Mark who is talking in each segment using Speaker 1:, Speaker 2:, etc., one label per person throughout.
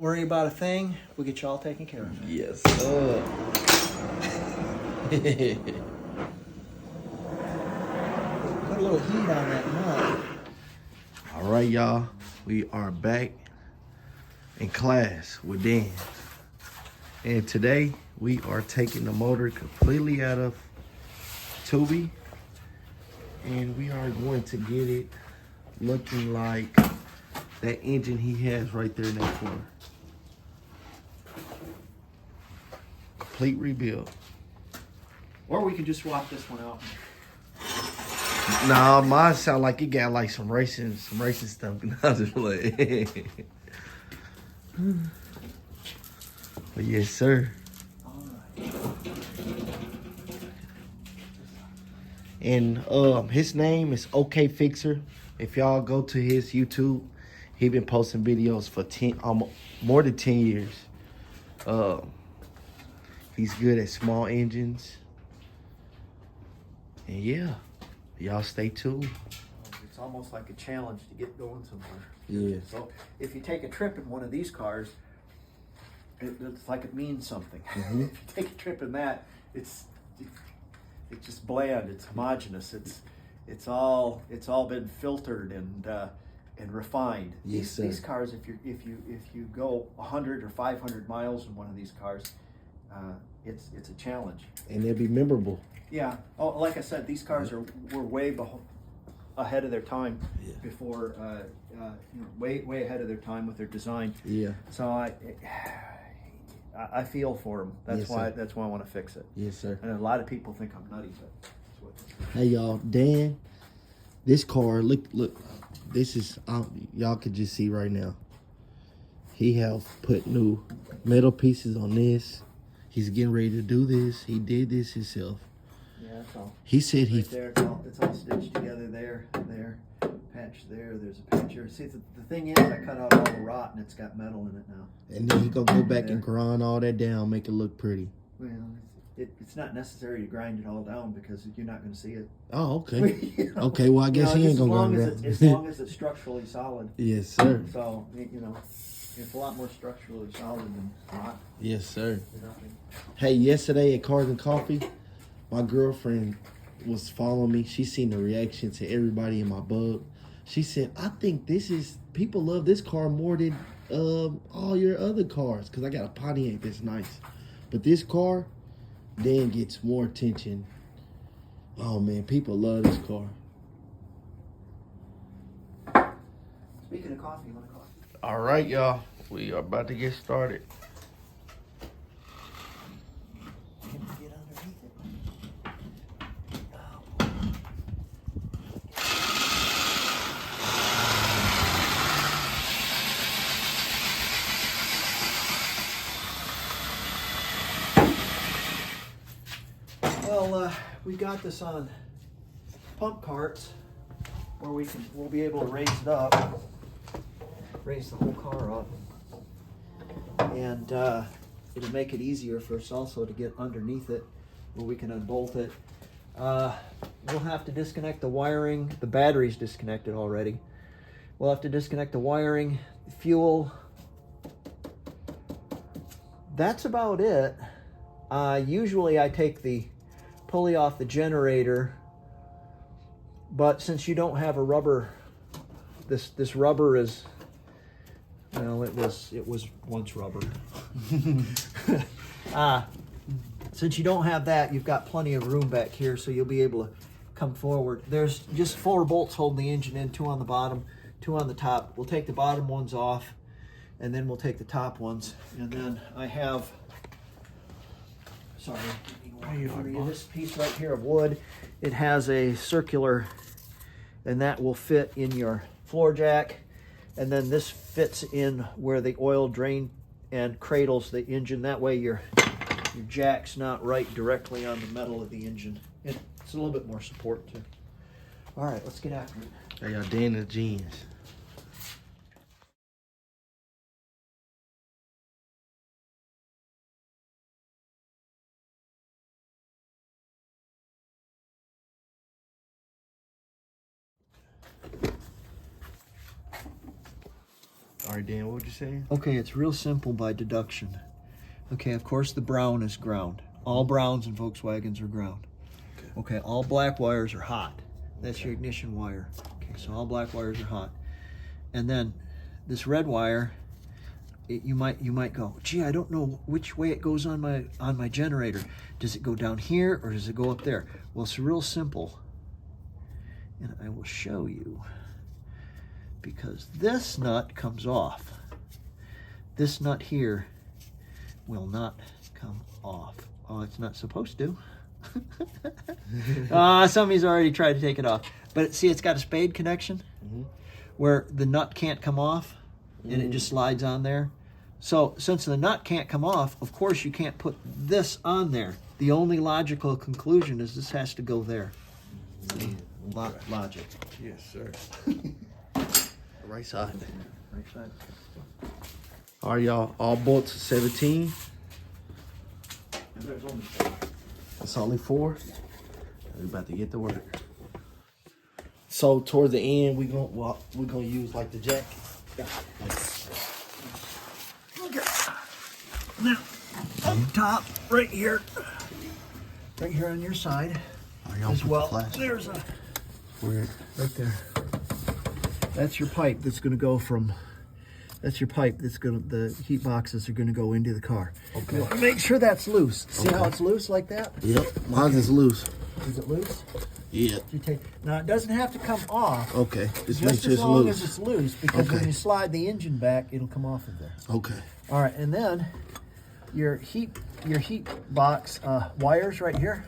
Speaker 1: Worry about a thing, we'll get you all taken care of.
Speaker 2: Yes, sir.
Speaker 1: Put a little heat on that nut.
Speaker 2: All right, y'all. We are back in class with Dan. And today we are taking the motor completely out of Tubi. And we are going to get it looking like that engine he has right there in that corner. Complete rebuild.
Speaker 1: Or we could just swap this one out.
Speaker 2: Nah, mine sound like it got like some racing stuff. I just like, but yes, sir. And his name is OKfixer. If y'all go to his YouTube, he been posting videos for more than 10 years. He's good at small engines. And yeah, y'all stay tuned.
Speaker 1: It's almost like a challenge to get going somewhere.
Speaker 2: Yeah.
Speaker 1: So if you take a trip in one of these cars, it's like it means something.
Speaker 2: Mm-hmm.
Speaker 1: If you take a trip in that, it's just bland. It's homogeneous. It's all been filtered and refined.
Speaker 2: Yes, sir.
Speaker 1: These cars, if you go 100 or 500 miles in one of these cars, it's a challenge.
Speaker 2: And they'll be memorable.
Speaker 1: Yeah. Oh, like I said, these cars were way ahead of their time.
Speaker 2: Yeah.
Speaker 1: Before, way ahead of their time with their design.
Speaker 2: Yeah.
Speaker 1: So I feel for them. That's why I want to fix it.
Speaker 2: Yes, sir.
Speaker 1: And a lot of people think I'm nutty, but that's what.
Speaker 2: Hey, y'all, Dan, this car, look, this is, y'all could just see right now. He have put new metal pieces on this. He's getting ready to do this. He did this himself.
Speaker 1: Yeah, that's all.
Speaker 2: He said
Speaker 1: Right there, it's all stitched together there, patch there, there's a patch here. See, the thing is, I cut out all the rot and it's got metal in it now.
Speaker 2: And then he gonna go back and grind all that down, make it look pretty.
Speaker 1: Well, it's not necessary to grind it all down because you're not going to see it.
Speaker 2: Oh, okay.
Speaker 1: You know?
Speaker 2: Okay, well, I guess he ain't gonna grind it.
Speaker 1: As long as it's structurally solid.
Speaker 2: Yes, sir.
Speaker 1: So, it's a lot more structurally solid than rot.
Speaker 2: Yes, sir.
Speaker 1: Nothing.
Speaker 2: Hey, yesterday at Cars and Coffee, my girlfriend was following me. She seen the reaction to everybody in my bug. She said, I think people love this car more than all your other cars. Because I got a Pontiac that's nice. But this car, Dan gets more attention. Oh, man, people love this car.
Speaker 1: Speaking of coffee, you want a coffee?
Speaker 2: All right, y'all. We are about to get started.
Speaker 1: Get underneath it. Well, we got this on pump carts where we'll be able to raise it up, raise the whole car up, and it'll make it easier for us also to get underneath it where we can unbolt it. We'll have to disconnect the wiring. The battery's disconnected already. We'll have to disconnect the wiring, the fuel. That's about it. Usually I take the pulley off the generator, but since you don't have a rubber, this rubber is, well, it was once rubber. Since you don't have that, you've got plenty of room back here, so you'll be able to come forward. There's just 4 bolts holding the engine in, 2 on the bottom, 2 on the top. We'll take the bottom ones off, and then we'll take the top ones. And then I have, sorry, this piece right here of wood. It has a circular, and that will fit in your floor jack. And then this fits in where the oil drain and cradles the engine. That way your jack's not right directly on the metal of the engine. It's a little bit more support too. All right, let's get after it.
Speaker 2: Hey, y'all, Dan the jeans. All right, Dan, what would you say?
Speaker 1: Okay, it's real simple by deduction. Okay, of course the brown is ground. All browns in Volkswagens are ground. Okay, all black wires are hot. That's your ignition wire. Okay, so all black wires are hot. And then this red wire, you might go, gee, I don't know which way it goes on my generator. Does it go down here or does it go up there? Well, it's real simple. And I will show you. Because this nut comes off. This nut here will not come off. Oh, it's not supposed to. Somebody's already tried to take it off. But see, it's got a spade connection where the nut can't come off and it just slides on there. So since the nut can't come off, of course you can't put this on there. The only logical conclusion is this has to go there. See? Logic.
Speaker 2: Yes, sir. Right side.
Speaker 1: Right side.
Speaker 2: All right, y'all. All bolts 17.
Speaker 1: And there's only 4.
Speaker 2: It's only 4. We're about to get to work. So towards the end, we're gonna use like the jack.
Speaker 1: Okay. Now, up top, right here on your side, as well. There's a right there. That's your pipe that's going to go from. That's your pipe that's going to. The heat boxes are going to go into the car. Okay. You want to make sure that's loose. See how it's loose like that?
Speaker 2: Yep. Mine is loose.
Speaker 1: Is it loose?
Speaker 2: Yeah.
Speaker 1: Now it doesn't have to come off.
Speaker 2: Okay.
Speaker 1: Just as long as it's loose, because when you slide the engine back, it'll come off of there.
Speaker 2: Okay.
Speaker 1: All right, and then your heat box wires right here.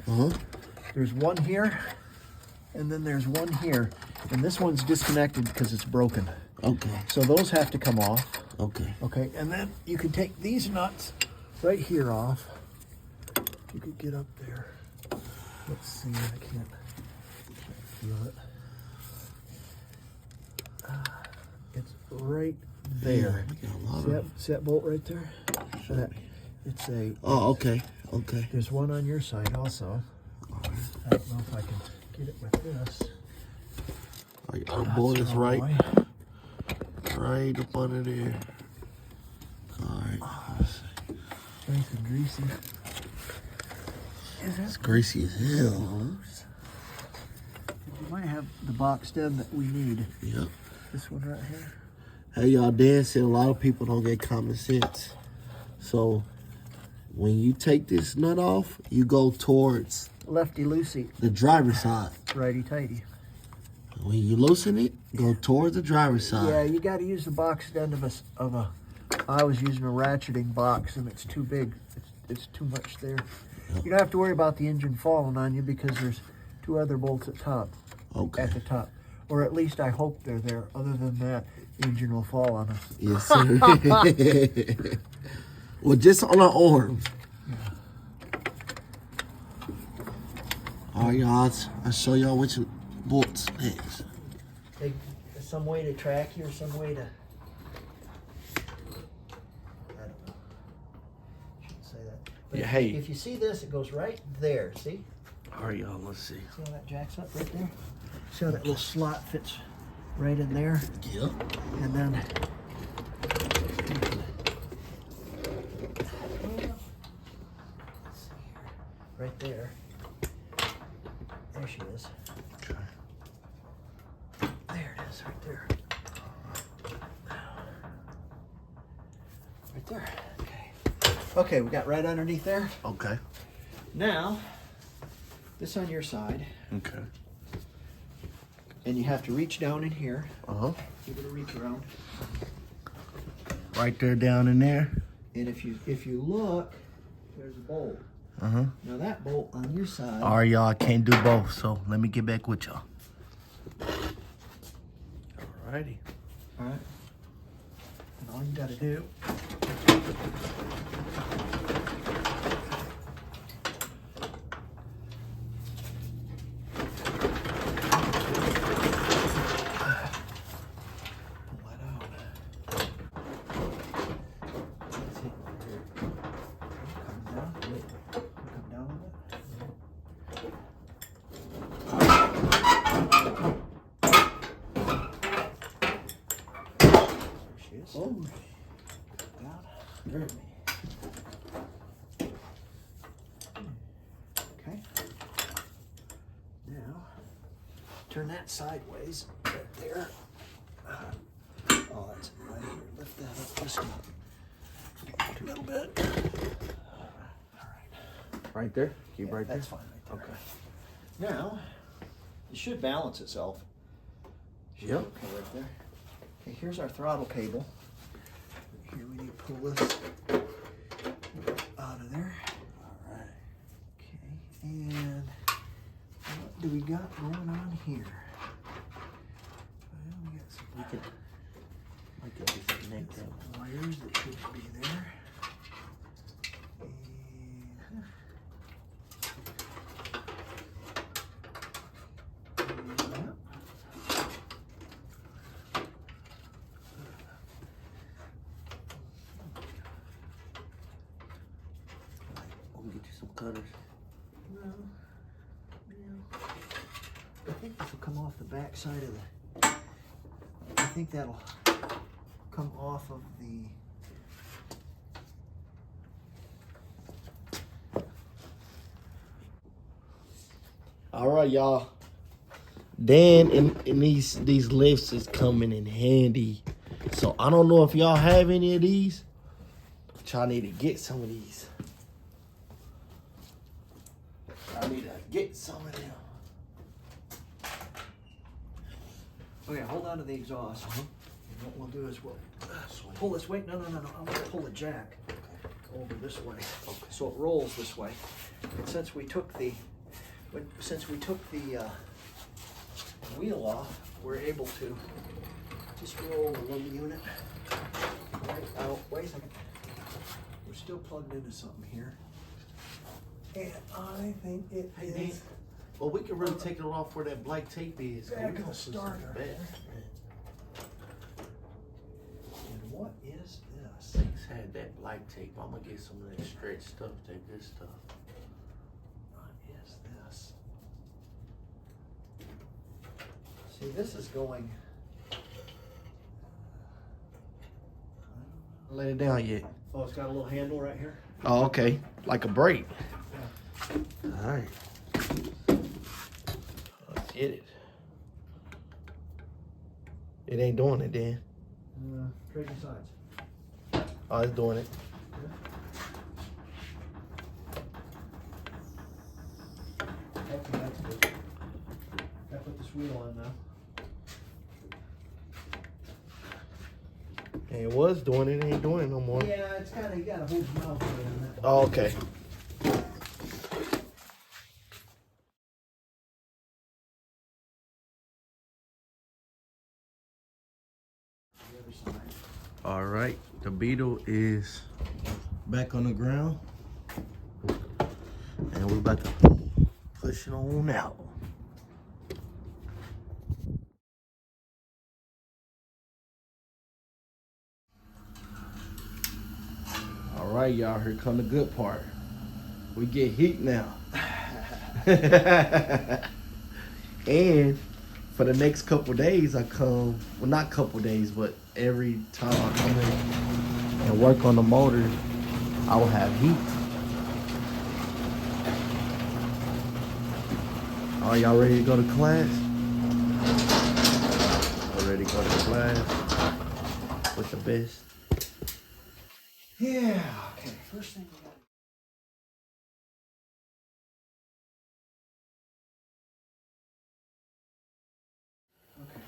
Speaker 1: There's one here, and then there's one here, and this one's disconnected because it's broken.
Speaker 2: Okay.
Speaker 1: So those have to come off.
Speaker 2: Okay.
Speaker 1: Okay, and then you can take these nuts right here off. You could get up there. Let's see, I can't feel it. It's right there. See that bolt right there? It's a.
Speaker 2: Oh, okay. Okay.
Speaker 1: There's one on your side also. I don't know if I can get it with this.
Speaker 2: Our bolt is right up under there. All right.
Speaker 1: Nice and greasy.
Speaker 2: It's greasy as hell.
Speaker 1: You might have the box done that we need.
Speaker 2: Yep.
Speaker 1: This one right here.
Speaker 2: Hey, y'all, Dan said a lot of people don't get common sense. So when you take this nut off, you go towards
Speaker 1: Lefty loosey,
Speaker 2: the driver's side.
Speaker 1: righty tighty.
Speaker 2: When you loosen it, go towards the driver's side.
Speaker 1: Yeah, you got to use the box end of a. I was using a ratcheting box, and it's too big. It's too much there. You don't have to worry about the engine falling on you because there's 2 other bolts at top.
Speaker 2: Okay.
Speaker 1: At the top, or at least I hope they're there. Other than that, the engine will fall on us.
Speaker 2: Yes, sir. Well, just on our arms. All right, y'all. I'll show y'all which bolts next.
Speaker 1: Hey, some way to track you, or some way to. I don't know. Shouldn't say that. But
Speaker 2: Yeah, hey.
Speaker 1: If you see this, it goes right there. See?
Speaker 2: All right, y'all. Let's see.
Speaker 1: See how that jacks up right there? See how that little slot fits right in there?
Speaker 2: Yep.
Speaker 1: And then. Let's see here. Right there. There she is.
Speaker 2: Okay.
Speaker 1: There it is, right there. Right there. Okay. Okay, we got right underneath there.
Speaker 2: Okay.
Speaker 1: Now, this on your side,
Speaker 2: Okay.
Speaker 1: and you have to reach down in here. Give it a reach around.
Speaker 2: Right there, down in there.
Speaker 1: And if you look, there's a bolt. Now that bolt on your side.
Speaker 2: All right, y'all. I can't do both, so let me get back with y'all. Alrighty.
Speaker 1: All right. And all you got to do.
Speaker 2: Oh,
Speaker 1: me. Okay. Now, turn that sideways right there. Oh, that's right here. Lift that up just a little bit. All right.
Speaker 2: Right there? Keep
Speaker 1: Yeah,
Speaker 2: right there?
Speaker 1: that's fine right there.
Speaker 2: Okay.
Speaker 1: Now, it should balance itself. Should
Speaker 2: Yep.
Speaker 1: be okay right there. Okay, here's our throttle cable. Here we need to pull this out of there. All right. Okay, and what do we got going on here? Well, we got some
Speaker 2: Disconnect that.
Speaker 1: some wires that should be there. And, yep.
Speaker 2: We'll get you some cutters.
Speaker 1: No. I think this will come off the back side of the. I think that'll come off of the.
Speaker 2: All right, y'all. Dan in these lifts is coming in handy. So I don't know if y'all have any of these, but y'all need to get some of these. I need to get some of them.
Speaker 1: Okay, hold on to the exhaust. And what we'll do is we'll pull this way. No. I'm gonna pull the jack over this way, so it rolls this way. And since we took the wheel off, we're able to just roll the little unit right out. Wait a second. We're still plugged into something here, and I think it
Speaker 2: Hey,
Speaker 1: is.
Speaker 2: Dan. Well, we can really take it off where that black tape is.
Speaker 1: Back
Speaker 2: We
Speaker 1: of
Speaker 2: gonna
Speaker 1: the
Speaker 2: put some
Speaker 1: starter.
Speaker 2: back.
Speaker 1: And what is this?
Speaker 2: Things had that black tape. I'm gonna get some of that stretch stuff. Take this stuff.
Speaker 1: What is this? See, this is going.
Speaker 2: Lay it down yet?
Speaker 1: Oh, it's got a little handle right here.
Speaker 2: Oh, okay. Like a brake. All right. Let's get it. It ain't doing it, Dan.
Speaker 1: Trading sides.
Speaker 2: Oh, it's doing it.
Speaker 1: Okay, that's good. Gotta put this wheel on now.
Speaker 2: And it was doing it. It ain't doing it no more.
Speaker 1: Yeah, it's kind of, you gotta hold your mouth on that.
Speaker 2: Oh, okay.
Speaker 1: The other side.
Speaker 2: All right. The Beetle is back on the ground. And we're about to push it on out. All right, y'all, here come the good part. We get heat now. And for the next couple days, I come, well, not couple days, but every time I come in and work on the motor, I will have heat. Are y'all ready to go to class? Y'all ready to go to class with the best?
Speaker 1: Yeah, okay, first thing we got. Okay.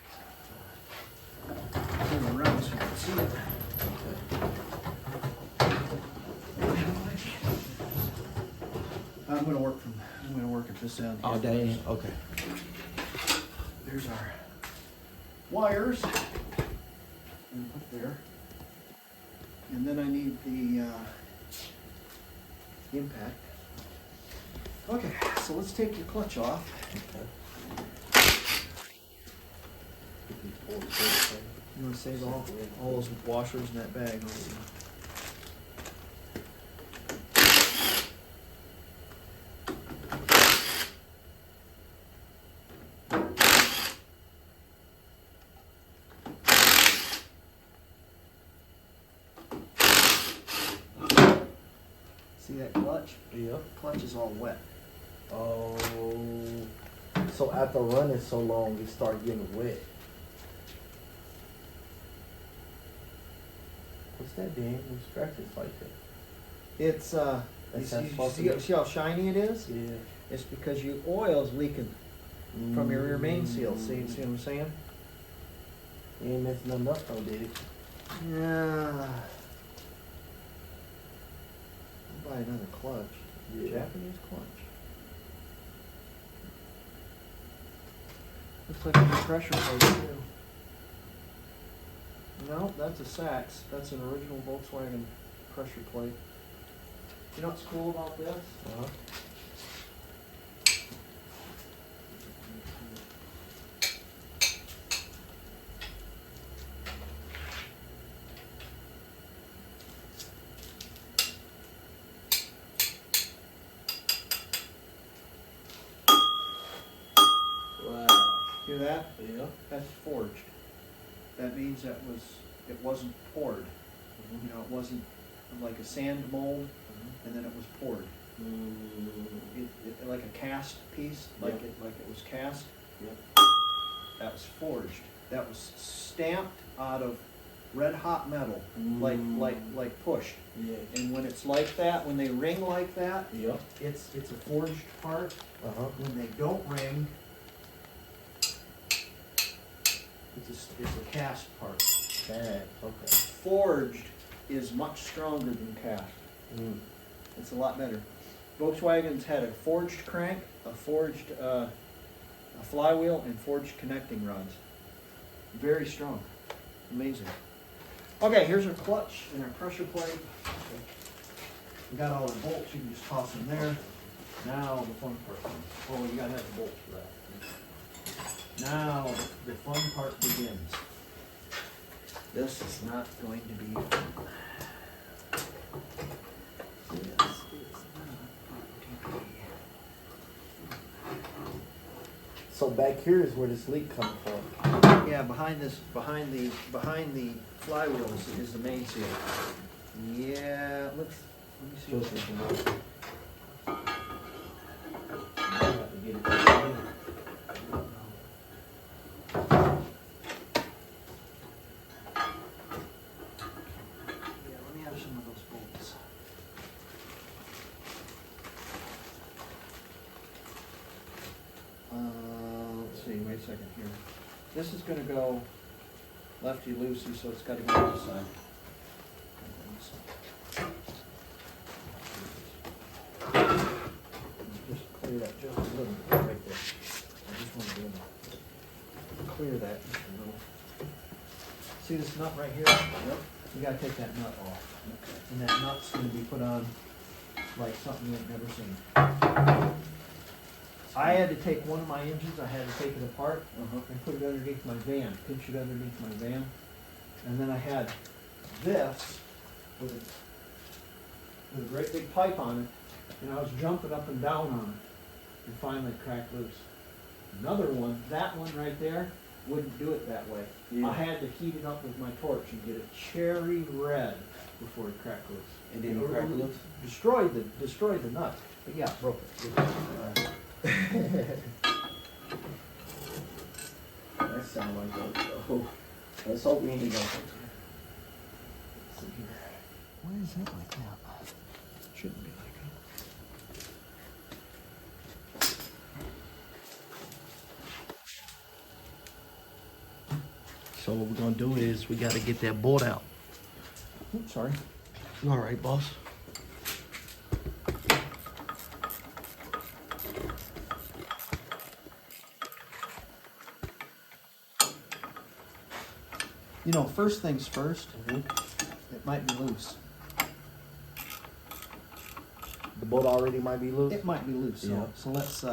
Speaker 1: Turn around so you can see it. I'm gonna work at this end.
Speaker 2: Oh,
Speaker 1: here
Speaker 2: dang.
Speaker 1: first.
Speaker 2: Okay.
Speaker 1: There's our wires. And put there. And then I need the impact. Okay, so let's take your clutch off. You want to save all those washers in that bag? See that clutch?
Speaker 2: Yep.
Speaker 1: Clutch is all wet.
Speaker 2: Oh. So after running so long, it started getting wet. What's that, Dan? Who scratches like that?
Speaker 1: It's you
Speaker 2: That's
Speaker 1: see how shiny it is?
Speaker 2: Yeah.
Speaker 1: It's because your oil's leaking from your rear main seal. See what I'm saying?
Speaker 2: You ain't messing nothing up though, did it?
Speaker 1: Yeah. I'll buy another clutch.
Speaker 2: Yeah.
Speaker 1: Japanese clutch. Looks like a new pressure plate too. No, that's a Sachs. That's an original Volkswagen pressure plate. You know what's cool about this?
Speaker 2: Uh-huh. Wow.
Speaker 1: Hear that?
Speaker 2: Yeah.
Speaker 1: That's forged. That means it wasn't poured. You know, it wasn't like a sand mold, and then it was poured. It like a cast piece, like
Speaker 2: Yep.
Speaker 1: it was cast.
Speaker 2: Yep.
Speaker 1: That was forged. That was stamped out of red hot metal, like pushed.
Speaker 2: Yeah.
Speaker 1: And when it's like that, when they ring like that,
Speaker 2: Yep.
Speaker 1: it's a forged part.
Speaker 2: Uh-huh.
Speaker 1: When they don't ring, it's a cast part.
Speaker 2: Bad. Okay.
Speaker 1: Forged is much stronger than cast. It's a lot better. Volkswagen's had a forged crank, a forged a flywheel, and forged connecting rods. Very strong. Amazing. Okay, here's our clutch and our pressure plate. We got all the bolts, you can just toss them there. Now the fun part comes. Oh, you gotta have the bolts for that. Now the fun part begins. This is not going to be fun. This is not going to be.
Speaker 2: So back here is where this leak coming from.
Speaker 1: Yeah, behind the flywheel is the main seal. Yeah, let me see what this is. I have to get it. Yeah, let me have some of those bolts. Let's see, wait a second here. This is gonna go lefty-loosey, so it's gotta go on this side. Just clear that just a little bit right there. I just want to be able to clear that just a little. See this nut right here? Yep. You gotta take that nut off. Okay. And that nut's gonna be put on like something you ain't never seen. I had to take one of my engines, I had to take it apart and put it underneath my van, pinch it underneath my van. And then I had this with a great big pipe on it, and I was jumping up and down on it, and finally it cracked loose. Another one, that one right there, wouldn't do it that way.
Speaker 2: Yeah.
Speaker 1: I had to heat it up with my torch and get it cherry red before it cracked loose.
Speaker 2: It didn't crack loose?
Speaker 1: Destroyed the nut, but yeah, broke it.
Speaker 2: That sounds like that. Oh, let's hope we ain't gonna.
Speaker 1: Let's see here. Why is that like that? Shouldn't be like that.
Speaker 2: So what we're gonna do is we gotta get that bolt out.
Speaker 1: Oops, sorry.
Speaker 2: All right, boss.
Speaker 1: You know, first things first, it might be loose.
Speaker 2: The bolt already might be loose.
Speaker 1: It might be loose,
Speaker 2: Yeah.
Speaker 1: so let's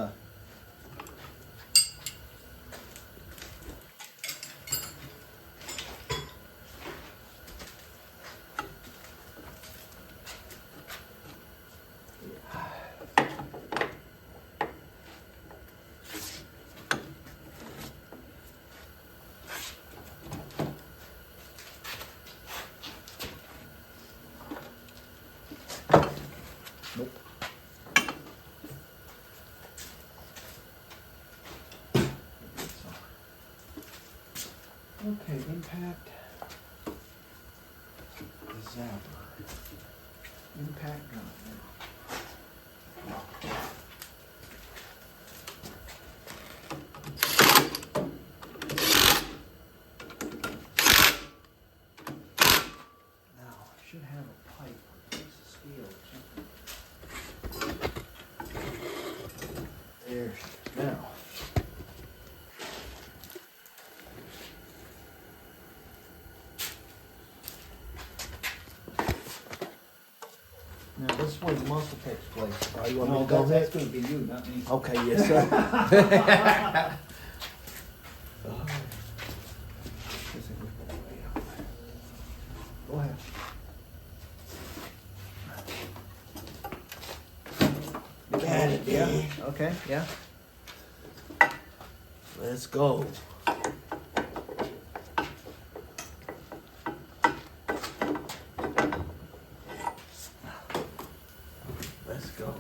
Speaker 1: Okay, impact. The zapper. Impact gun. Now, I should have a pipe or a piece of steel or something. There she is. Now. Now, this is where the muscle takes place.
Speaker 2: Oh, you want
Speaker 1: No,
Speaker 2: me to go ahead?
Speaker 1: that's going to be you, not me.
Speaker 2: Okay, yes, sir.
Speaker 1: This thing was going way up. Go ahead.
Speaker 2: Got it,
Speaker 1: Yeah.
Speaker 2: man.
Speaker 1: Okay. Yeah.
Speaker 2: Let's go. Let's go.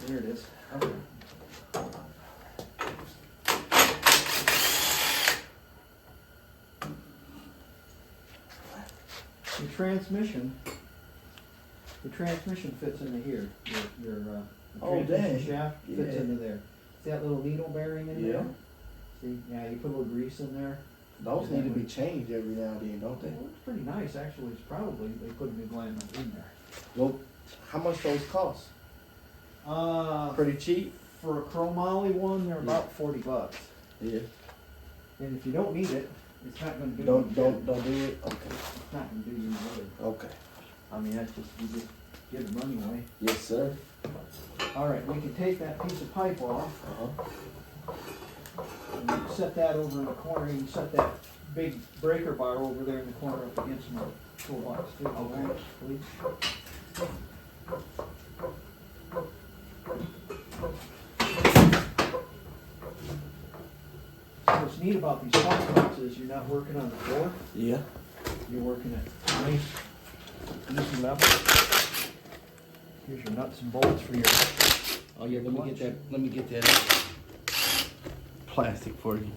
Speaker 1: There it is. Okay. The transmission fits into here. Your
Speaker 2: Oh,
Speaker 1: transmission
Speaker 2: dang.
Speaker 1: shaft fits
Speaker 2: Yeah.
Speaker 1: into there. See that little needle bearing in
Speaker 2: Yeah.
Speaker 1: there? See, yeah, you put a little grease in there.
Speaker 2: Those need to be changed every now and then, don't
Speaker 1: Well,
Speaker 2: they?
Speaker 1: it looks pretty nice, actually. It's probably, they put a new gland in there.
Speaker 2: Well, how much those cost? Pretty cheap?
Speaker 1: For a chromoly one, they're about $40.
Speaker 2: Yeah.
Speaker 1: And if you don't need it, it's not gonna do
Speaker 2: Don't
Speaker 1: you
Speaker 2: do
Speaker 1: good.
Speaker 2: it? Okay.
Speaker 1: It's not gonna do you good.
Speaker 2: Okay.
Speaker 1: I mean, that's just, you just give the money away.
Speaker 2: Yes, sir.
Speaker 1: All right, we can take that piece of pipe off
Speaker 2: Uh-huh.
Speaker 1: and you can set that over in the corner. You can set that big breaker bar over there in the corner up against my toolbox too.
Speaker 2: Okay.
Speaker 1: Please. So what's neat about these pump carts is you're not working on the floor.
Speaker 2: Yeah.
Speaker 1: You're working at nice, easy level. Here's your nuts and bolts for your.
Speaker 2: Oh yeah, let me get that plastic for you.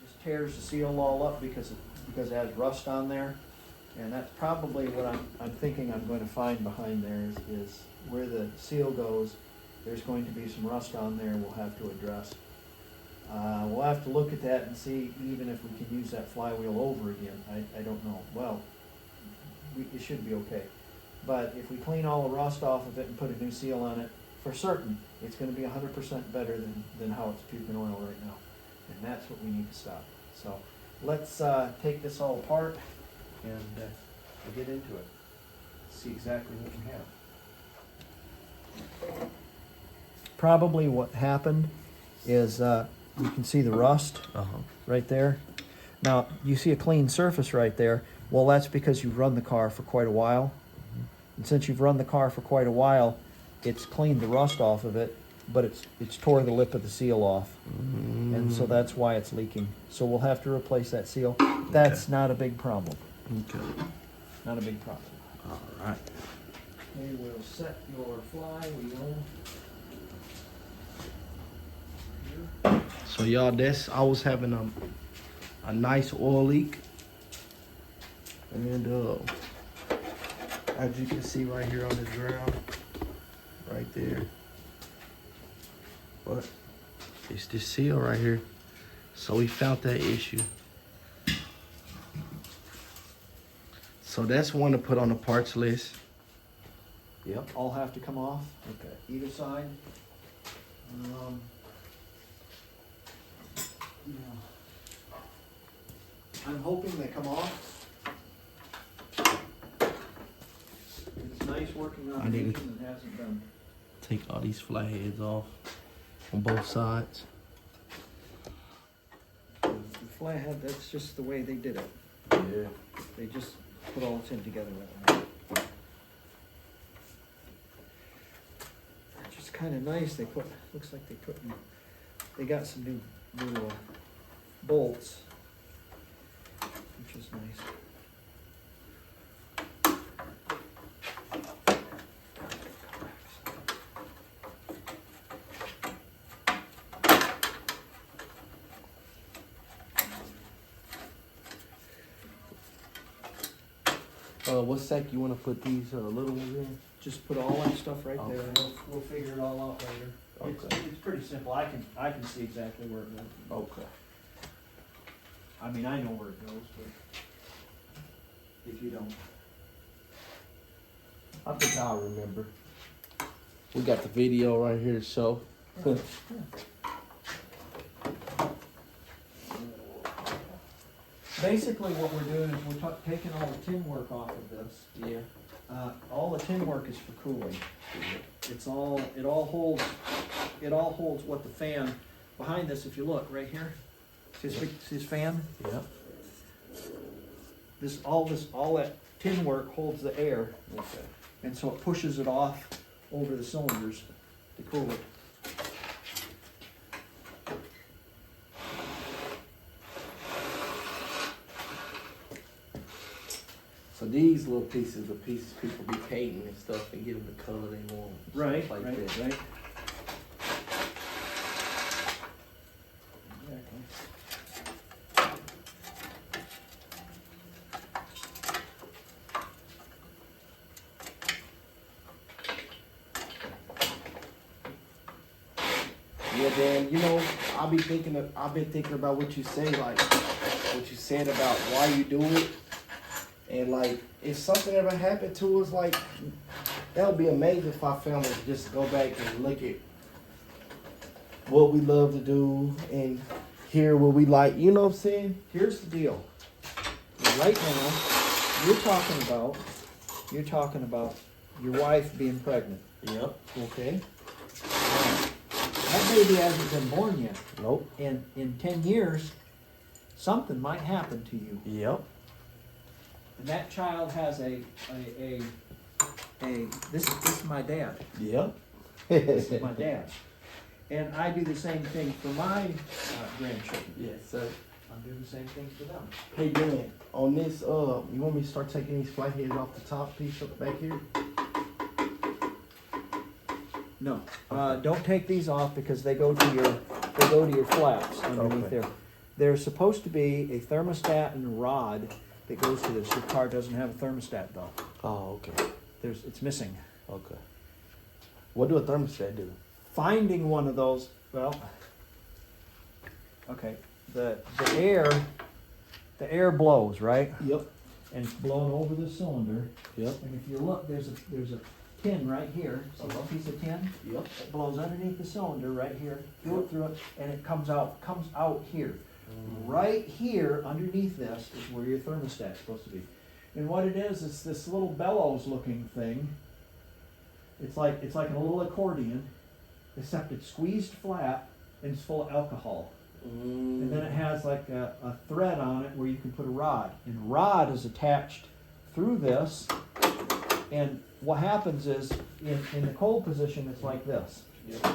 Speaker 1: Just tears the seal all up because it has rust on there. And that's probably what I'm thinking I'm going to find behind there is where the seal goes, there's going to be some rust on there we'll have to address. We'll have to look at that and see even if we can use that flywheel over again. I don't know. Well, it should be okay. But if we clean all the rust off of it and put a new seal on it, for certain, it's going to be 100% better than how it's puking oil right now. And that's what we need to stop. So let's take this all apart and we'll get into it. See exactly what we have. Probably what happened is you can see the rust right there. Now you see a clean surface right there. Well, that's because you've run the car for quite a while. And since you've run the car for quite a while, it's cleaned the rust off of it, but it's tore the lip of the seal off. And so that's why it's leaking. So we'll have to replace that seal. That's not a big problem.
Speaker 2: Okay.
Speaker 1: Not a big problem.
Speaker 2: All right.
Speaker 1: Okay, we'll set your flywheel.
Speaker 2: So y'all, I was having a nice oil leak, and as you can see right here on the ground, right there. But it's this seal right here. So we found that issue. So that's one to put on the parts list.
Speaker 1: Yep, all have to come off.
Speaker 2: Okay.
Speaker 1: Either side. Yeah. I'm hoping they come off. It's nice working on
Speaker 2: I
Speaker 1: the
Speaker 2: need-
Speaker 1: engine that hasn't been.
Speaker 2: Take all these flatheads off on both sides.
Speaker 1: The flathead, that's just the way they did it.
Speaker 2: Yeah.
Speaker 1: They just put all this in together that way. It's just kind of nice. They put, looks like they got some new bolts, which is nice.
Speaker 2: What sack you want to put these little ones in?
Speaker 1: Just put all that stuff right there.
Speaker 2: Okay.
Speaker 1: We'll figure it all out later.
Speaker 2: Okay.
Speaker 1: It's pretty simple. I can see exactly where it goes.
Speaker 2: Okay.
Speaker 1: I mean, I know where it goes, but if you don't.
Speaker 2: I think I'll remember. We got the video right here to show.
Speaker 1: Basically, what we're doing is we're taking all the tin work off of this.
Speaker 2: Yeah.
Speaker 1: All the tin work is for cooling. It all holds what the fan, behind this, if you look, right here, see this fan?
Speaker 2: Yep.
Speaker 1: All that tin work holds the air,
Speaker 2: Okay.
Speaker 1: and so it pushes it off over the cylinders to cool it.
Speaker 2: So these little pieces are pieces people be painting and stuff and give them the color they want.
Speaker 1: Right,
Speaker 2: stuff like
Speaker 1: right,
Speaker 2: that.
Speaker 1: right. Exactly.
Speaker 2: Yeah, Dan. I've been thinking about what you say, like what you said about why you do it, and like if something ever happened to us, like that would be amazing if our family could just go back and look at what we love to do and hear what we like. You know what I'm saying?
Speaker 1: Here's the deal. Right now, you're talking about your wife being pregnant.
Speaker 2: Yep.
Speaker 1: Okay. That baby hasn't been born yet.
Speaker 2: Nope.
Speaker 1: In 10 years, something might happen to you.
Speaker 2: Yep.
Speaker 1: And that child has this is my dad.
Speaker 2: Yep.
Speaker 1: This is my dad. And I do the same thing for my grandchildren.
Speaker 2: Yes, sir.
Speaker 1: I do the same thing for them.
Speaker 2: Hey Dan, on this, you want me to start taking these flatheads off the top piece up back here?
Speaker 1: No, don't take these off because they go to your flaps underneath
Speaker 2: Okay.
Speaker 1: there. There's supposed to be a thermostat and a rod that goes to this. Your car doesn't have a thermostat though.
Speaker 2: Oh, okay.
Speaker 1: It's missing.
Speaker 2: Okay. What do a thermostat do?
Speaker 1: Finding one of those, well, okay, the air blows, right?
Speaker 2: Yep.
Speaker 1: And it's blowing over the cylinder.
Speaker 2: Yep.
Speaker 1: And if you look, there's a tin right here. See a piece of tin?
Speaker 2: Yep.
Speaker 1: It blows underneath the cylinder right here, through it, and it comes out here. Right here, underneath this, is where your thermostat's supposed to be. And what it is, it's this little bellows-looking thing. It's like a little accordion, except it's squeezed flat and it's full of alcohol. And then it has like a thread on it where you can put a rod. And the rod is attached through this. And what happens is, in the cold position, it's like this.
Speaker 2: Yep.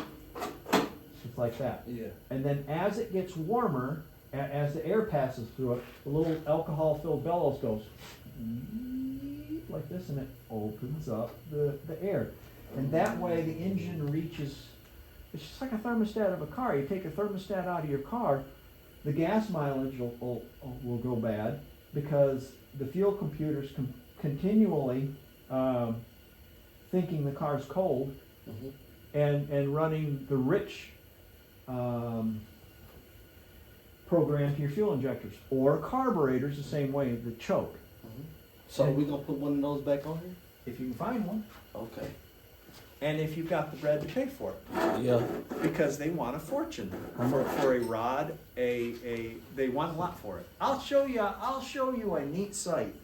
Speaker 1: It's like that.
Speaker 2: Yeah.
Speaker 1: And then as it gets warmer, as the air passes through it, the little alcohol-filled bellows goes like this, and it opens up the air. And that way the engine reaches, it's just like a thermostat of a car. You take a thermostat out of your car, the gas mileage will go bad because the fuel computer's continually thinking the car's cold and running the rich program to your fuel injectors or carburetors the same way, the choke.
Speaker 2: So we gonna put one of those back on here?
Speaker 1: If you can find one.
Speaker 2: Okay.
Speaker 1: And if you've got the bread to pay for it.
Speaker 2: Yeah.
Speaker 1: Because they want a fortune for a rod, they want a lot for it. I'll show you a neat site.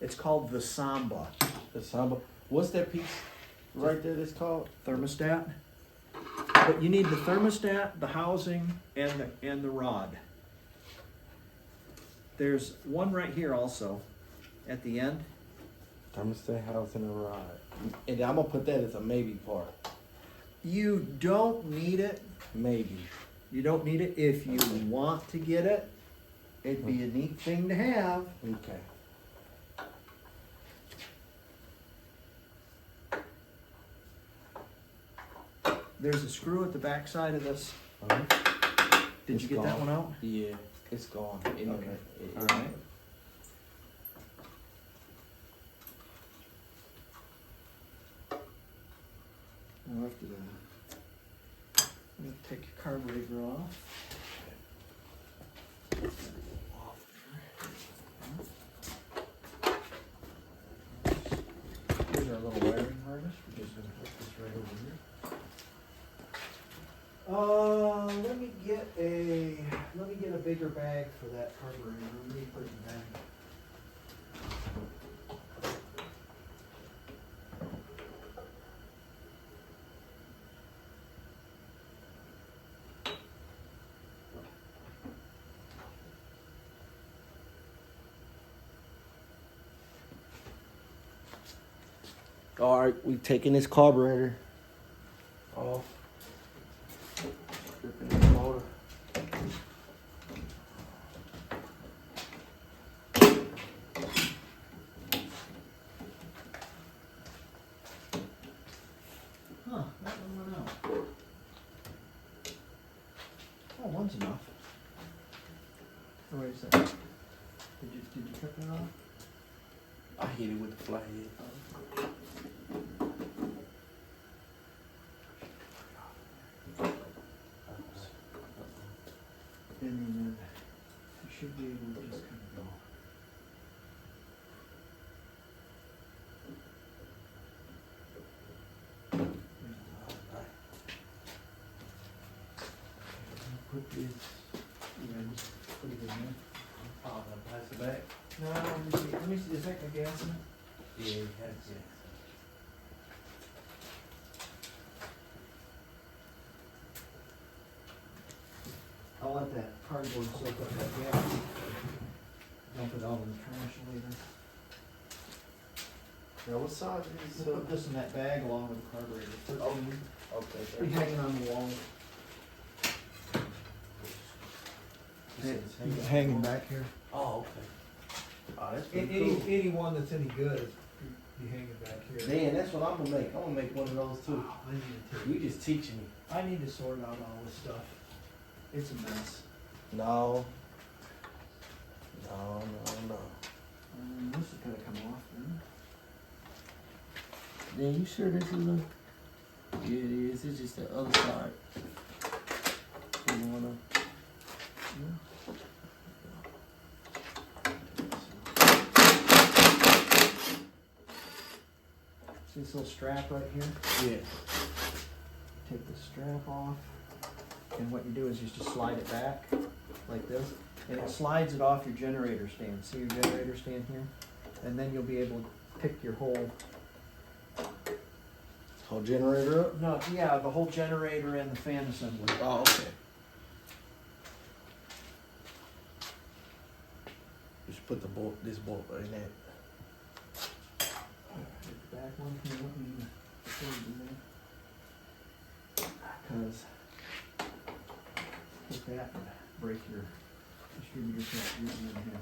Speaker 1: It's called the Samba.
Speaker 2: The Samba. What's that piece right there that's called?
Speaker 1: Thermostat. But you need the thermostat, the housing, and the rod. There's one right here also, at the end.
Speaker 2: Thermostat, house, and a rod. And I'm gonna put that as a maybe part.
Speaker 1: You don't need it.
Speaker 2: Maybe.
Speaker 1: You don't need it. If you want to get it, it'd be a neat thing to have.
Speaker 2: Okay.
Speaker 1: There's a screw at the back side of this.
Speaker 2: Uh-huh.
Speaker 1: Did you get that one out?
Speaker 2: Yeah, it's gone.
Speaker 1: Okay. All right. Now after that, I'm going to take your carburetor off. Here's our little wiring harness. We're just going to put this right over here. Let me get a bigger bag for that carburetor. Let me put it in the bag.
Speaker 2: All right, we taking this carburetor off. Stripping the motor.
Speaker 1: Huh, that one went out. Oh, one's enough. Oh, wait a second. Did you cut that off?
Speaker 2: I hit it with the flathead.
Speaker 1: And then you should be able to just kind of go. Put this, just put it in there.
Speaker 2: Oh, I'm gonna pass it back.
Speaker 1: No, let me see, is that the gas in it?
Speaker 2: Yeah, it has it.
Speaker 1: I'll let that cardboard soak up that gas. Dump it all in the trash later.
Speaker 2: Now, what size is
Speaker 1: So put this in that bag along with the carburetor.
Speaker 2: Okay.
Speaker 1: Be hanging on the wall.
Speaker 2: It's
Speaker 1: Hanging back here.
Speaker 2: Oh, okay. Oh, that's pretty cool.
Speaker 1: Anyone that's any good, be hanging back here.
Speaker 2: Man, that's what I'm gonna make. I'm gonna make one of those too.
Speaker 1: Oh, I need to.
Speaker 2: You just teaching me.
Speaker 1: I need to sort out all this stuff. It's a mess.
Speaker 2: No.
Speaker 1: This is gonna come off then.
Speaker 2: Yeah, you sure this is a... Yeah, it is. It's just the other side. You wanna...
Speaker 1: See this little strap right here?
Speaker 2: Yeah.
Speaker 1: Take the strap off, and what you do is you just slide it back like this, and it slides it off your generator stand. See your generator stand here? And then you'll be able to pick your whole...
Speaker 2: Whole generator up?
Speaker 1: No, yeah, the whole generator and the fan assembly.
Speaker 2: Oh, okay. Just put this bolt right in there.
Speaker 1: The back one here, let me put it in there. Because put that and break your distributor cap using it in here.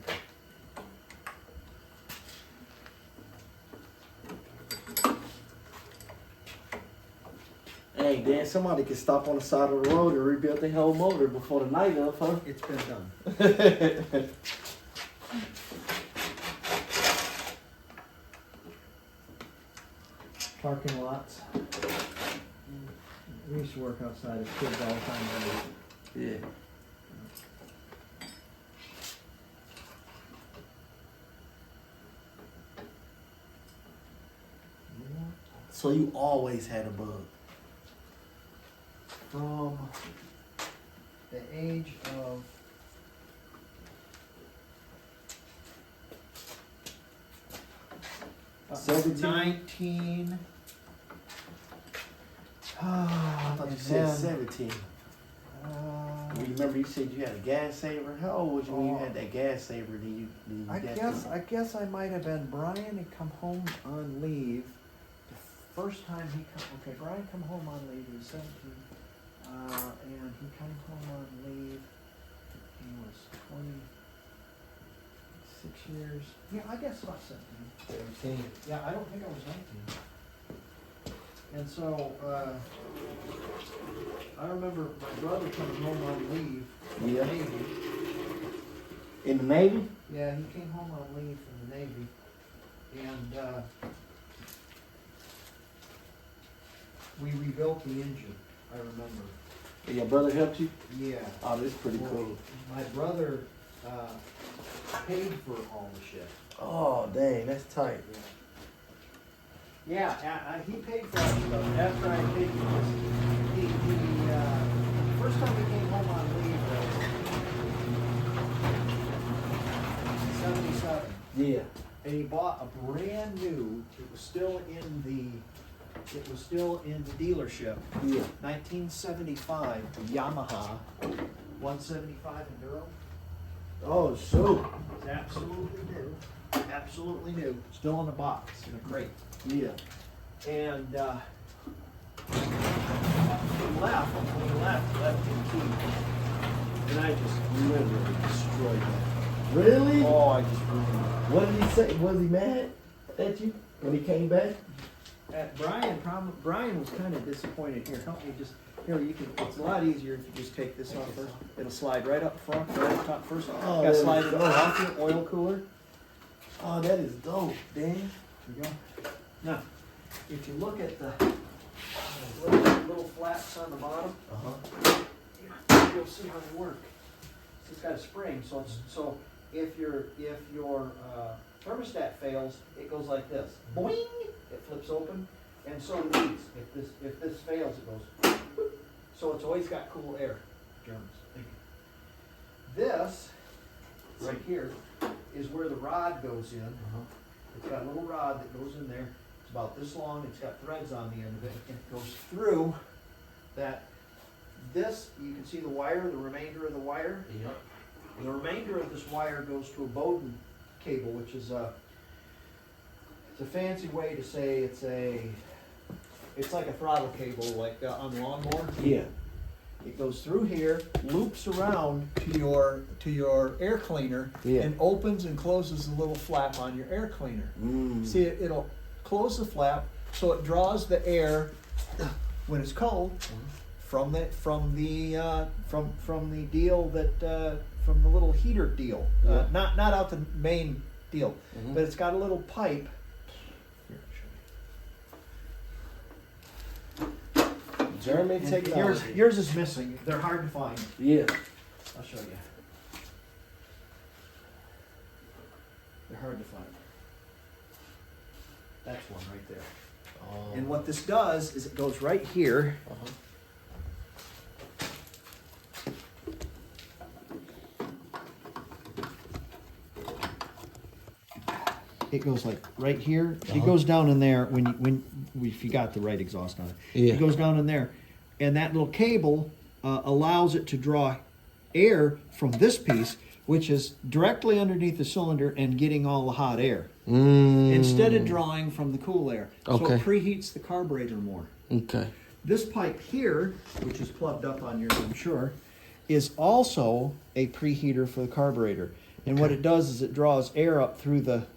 Speaker 2: Hey, Dan, somebody could stop on the side of the road and rebuild their whole motor before the night up, huh?
Speaker 1: It's been done. Parking lots. We used to work outside as kids all the time.
Speaker 2: Yeah. So you always had a bug.
Speaker 1: From the age of uh,
Speaker 2: 17?
Speaker 1: 19.
Speaker 2: I thought you said 17.
Speaker 1: Uh,
Speaker 2: You remember you said you had a gas saver? How old was you when you had that gas saver?
Speaker 1: I guess I might have been. Brian had come home on leave. The first time he come, okay, Brian come home on leave. He was 17, and he came home on leave. He was 26 years. Yeah, I guess about 17.
Speaker 2: 17.
Speaker 1: Yeah, I don't think I was 19. And so I remember my brother coming home on leave from
Speaker 2: Yeah.
Speaker 1: the Navy.
Speaker 2: In the Navy?
Speaker 1: Yeah, he came home on leave from the Navy, and we rebuilt the engine. I remember.
Speaker 2: And your brother helped you?
Speaker 1: Yeah.
Speaker 2: Oh, this is pretty cool.
Speaker 1: My brother paid for all the shit.
Speaker 2: Oh, dang, that's tight.
Speaker 1: Yeah, he paid for all the stuff after I paid for this. The first time he came home on leave was 77.
Speaker 2: Yeah.
Speaker 1: And he bought a brand new, it was still in the dealership,
Speaker 2: Yeah.
Speaker 1: 1975 Yamaha 175 Enduro.
Speaker 2: Oh, shoot.
Speaker 1: It's absolutely new, still in a box, in a crate.
Speaker 2: Yeah.
Speaker 1: And he left in key. And I just literally destroyed that.
Speaker 2: Really?
Speaker 1: Oh, I just ruined it.
Speaker 2: What did he say? Was he mad at you when he came back?
Speaker 1: Brian was kind of disappointed. Here, help me just, here, you can, it's a lot easier if you just take this off first. It'll slide right up front, right up top first.
Speaker 2: Oh,
Speaker 1: Gotta
Speaker 2: that
Speaker 1: slide
Speaker 2: is
Speaker 1: it
Speaker 2: dope.
Speaker 1: off your oil cooler.
Speaker 2: Oh, that is dope, Dan.
Speaker 1: Here we go. Now, if you look at the little flaps on the bottom, you'll see how they work. So it's got a spring, so if your thermostat fails, it goes like this. Boing! It flips open, and so do these. If this fails, it goes. So it's always got cool air. Germs. Thank you. This right here is where the rod goes in. It's got a little rod that goes in there. It's about this long. It's got threads on the end of it. It goes through that. This, you can see the wire, the remainder of the wire.
Speaker 2: Yep.
Speaker 1: The remainder of this wire goes to a Bowden cable, which is it's a fancy way to say it's like a throttle cable, like on the lawnmower.
Speaker 2: Yeah.
Speaker 1: It goes through here, loops around to your air cleaner,
Speaker 2: Yeah.
Speaker 1: and opens and closes the little flap on your air cleaner. See, it'll close the flap so it draws the air when it's cold from the deal that from the little heater deal,
Speaker 2: Yeah.
Speaker 1: not out the main deal, but it's got a little pipe. Here,
Speaker 2: German
Speaker 1: and
Speaker 2: technology.
Speaker 1: yours is missing. They're hard to find.
Speaker 2: Yeah.
Speaker 1: I'll show you. They're hard to find. That's one right there.
Speaker 2: Oh.
Speaker 1: And what this does is it goes right here. It goes like right here. It goes down in there if you got the right exhaust on it.
Speaker 2: Yeah.
Speaker 1: It goes down in there, and that little cable allows it to draw air from this piece, which is directly underneath the cylinder and getting all the hot air, instead of drawing from the cool air. So
Speaker 2: Okay.
Speaker 1: it preheats the carburetor more.
Speaker 2: Okay.
Speaker 1: This pipe here, which is plugged up on yours, I'm sure, is also a preheater for the carburetor. And what it does is it draws air up through the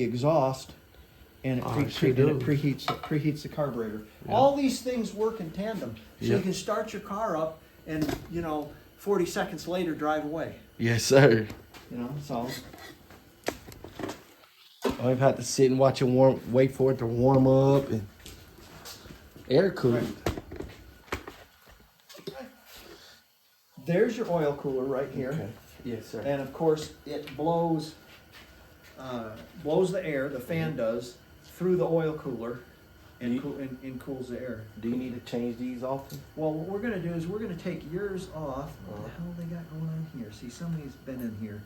Speaker 1: exhaust, and it, preheats the carburetor.
Speaker 2: Yeah.
Speaker 1: All these things work in tandem, so
Speaker 2: Yeah.
Speaker 1: you can start your car up and 40 seconds later drive away.
Speaker 2: Yes, sir.
Speaker 1: So
Speaker 2: I've had to sit and watch it wait for it to warm up and air cool.
Speaker 1: there's your oil cooler right here.
Speaker 2: Okay. Yes, sir.
Speaker 1: And of course, it blows the air, the fan does, through the oil cooler and cools the air.
Speaker 2: Do you need to change these often?
Speaker 1: Well, what we're gonna do is we're gonna take yours off. What the hell they got going on here? See, somebody's been in here.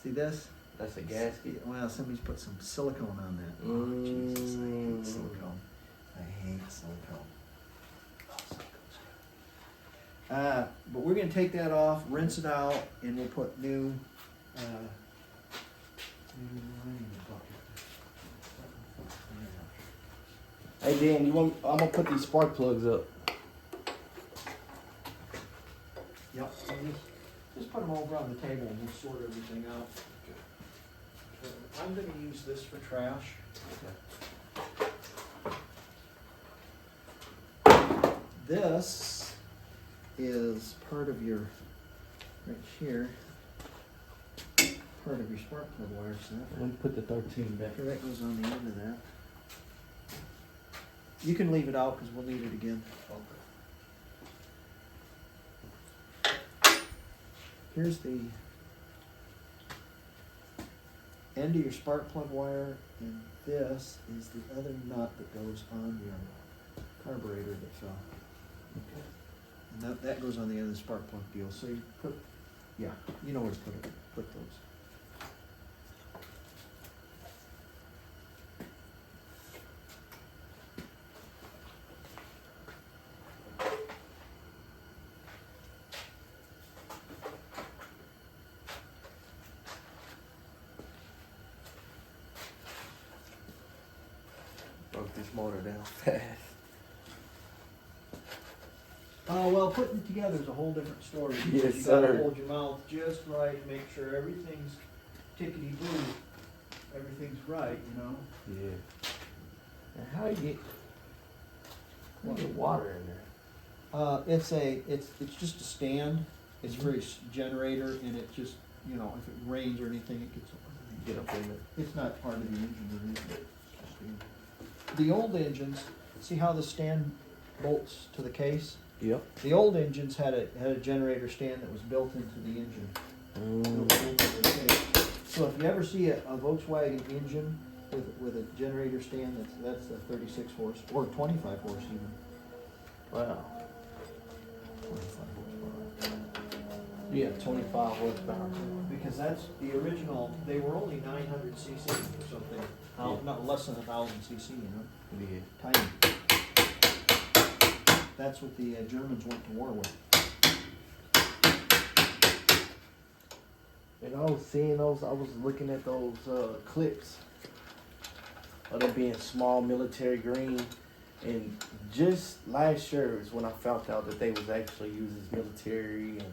Speaker 1: See this?
Speaker 2: That's a gasket.
Speaker 1: Well, somebody's put some silicone on that. Oh, Jesus, I hate silicone. I hate silicone. But we're gonna take that off, rinse it out, and we'll put new,
Speaker 2: Hey Dan, I'm gonna put these spark plugs up.
Speaker 1: Yep, just put them over on the table and we'll sort everything out. I'm gonna use this for trash. This is part of your, right here, part of your spark plug wire set.
Speaker 2: Let me put the 13 back.
Speaker 1: Okay, that goes on the end of that. You can leave it out because we'll need it again.
Speaker 2: Okay.
Speaker 1: Here's the end of your spark plug wire, and this is the other nut that goes on your carburetor that fell.
Speaker 2: Okay.
Speaker 1: And that goes on the end of the spark plug deal. So you put, yeah, you know where to put those.
Speaker 2: Broke this motor down fast.
Speaker 1: Well, putting it together is a whole different story.
Speaker 2: Yes,
Speaker 1: You gotta
Speaker 2: sir.
Speaker 1: hold your mouth just right, make sure everything's tickety-boo, everything's right, you know?
Speaker 2: Yeah. And how you get water in there?
Speaker 1: It's just a stand. It's for a generator, and it just, you know, if it rains or anything, it gets.
Speaker 2: Get up in there.
Speaker 1: It's not part of the engine or anything. The old engines, see how the stand bolts to the case?
Speaker 2: Yep.
Speaker 1: The old engines had a generator stand that was built into the engine. Built into the case. So if you ever see a Volkswagen engine with a generator stand, that's a 36 horse or 25 horse even.
Speaker 2: Wow.
Speaker 1: 25 horsepower.
Speaker 2: Yeah, 25 horsepower.
Speaker 1: Because that's the original. They were only 900 cc or something. Not less than 1,000 cc, you know.
Speaker 2: Yeah.
Speaker 1: Tiny. That's what the Germans went to war with.
Speaker 2: And I was seeing those, I was looking at those clips of them being small military green. And just last year is when I found out that they was actually used as military and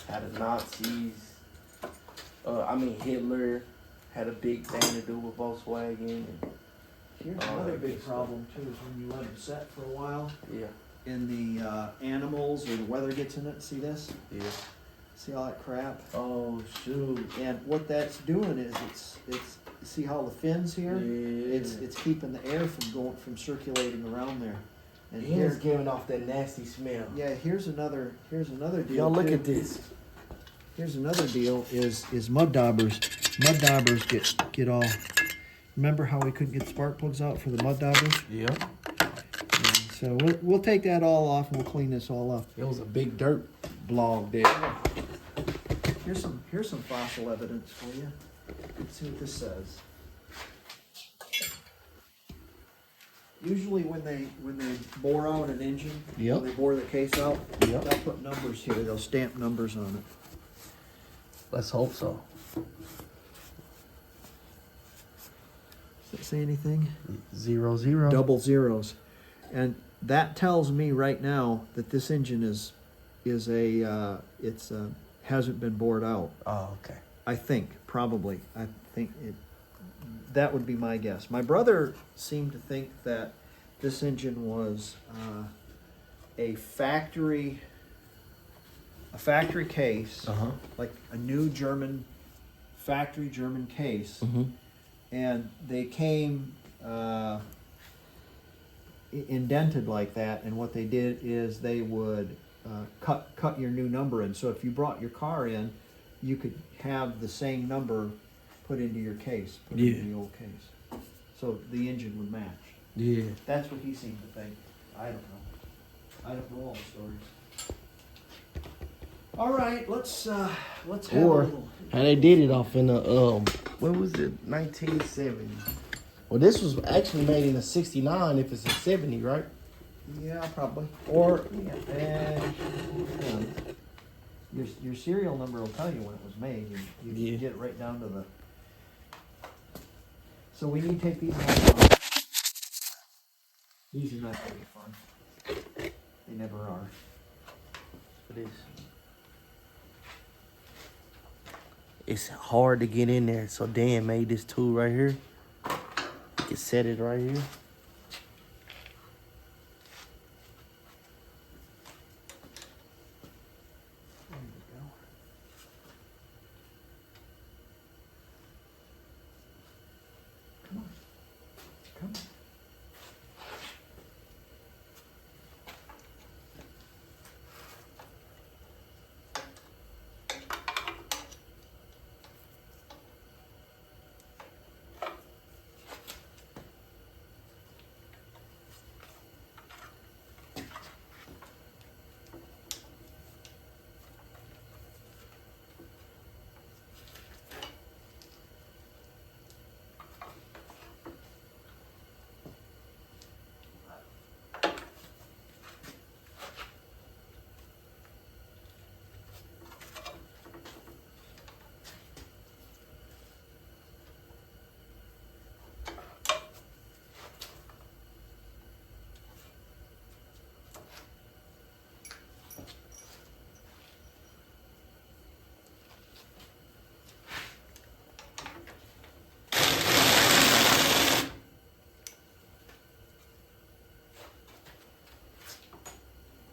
Speaker 2: had the Nazis. Hitler had a big thing to do with Volkswagen. And
Speaker 1: Here's another big problem too, is when you let them set for a while,
Speaker 2: yeah,
Speaker 1: and the animals or the weather gets in it. See this?
Speaker 2: yeah.
Speaker 1: See all that crap?
Speaker 2: Oh shoot.
Speaker 1: And what that's doing is it's see how the fins here?
Speaker 2: Yeah.
Speaker 1: It's keeping the air from circulating around there. And
Speaker 2: It's giving off that nasty smell.
Speaker 1: yeah, here's another deal.
Speaker 2: Y'all look
Speaker 1: too.
Speaker 2: at this.
Speaker 1: Here's another deal is mud daubers. Mud daubers get all. Remember how we couldn't get spark plugs out for the mud daubers?
Speaker 2: Yeah.
Speaker 1: So we'll take that all off and we'll clean this all up.
Speaker 2: It was a big dirt blog there.
Speaker 1: Here's some fossil evidence for you. Let's see what this says. Usually when they bore out an engine,
Speaker 2: Yep.
Speaker 1: when they bore the case out,
Speaker 2: Yep.
Speaker 1: they'll put numbers here. They'll stamp numbers on it.
Speaker 2: Let's hope so.
Speaker 1: Does it say anything?
Speaker 2: 00.
Speaker 1: Double zeros, and that tells me right now that this engine hasn't been bored out.
Speaker 2: Oh, okay.
Speaker 1: I think probably. I think it. That would be my guess. My brother seemed to think that this engine was a factory case, like a new factory German case, and they came indented like that. And what they did is they would cut your new number in. So if you brought your car in, you could have the same number put into your case, into the old case. So the engine would match.
Speaker 2: Yeah.
Speaker 1: That's what he seemed to think. I don't know. I don't know all the stories. All right, let's have a
Speaker 2: Or
Speaker 1: little.
Speaker 2: how they did it off in the what was it, 1970? Well, this was actually made in a 69 if it's a 70, right?
Speaker 1: Yeah, probably. Or your serial number will tell you when it was made. You
Speaker 2: Yeah.
Speaker 1: can get it right down to the. So we need to take these off. These are not going to be fun. They never are.
Speaker 2: It is. It's hard to get in there, so Dan made this tool right here. You can set it right here.
Speaker 1: There we go. Come on. Come on.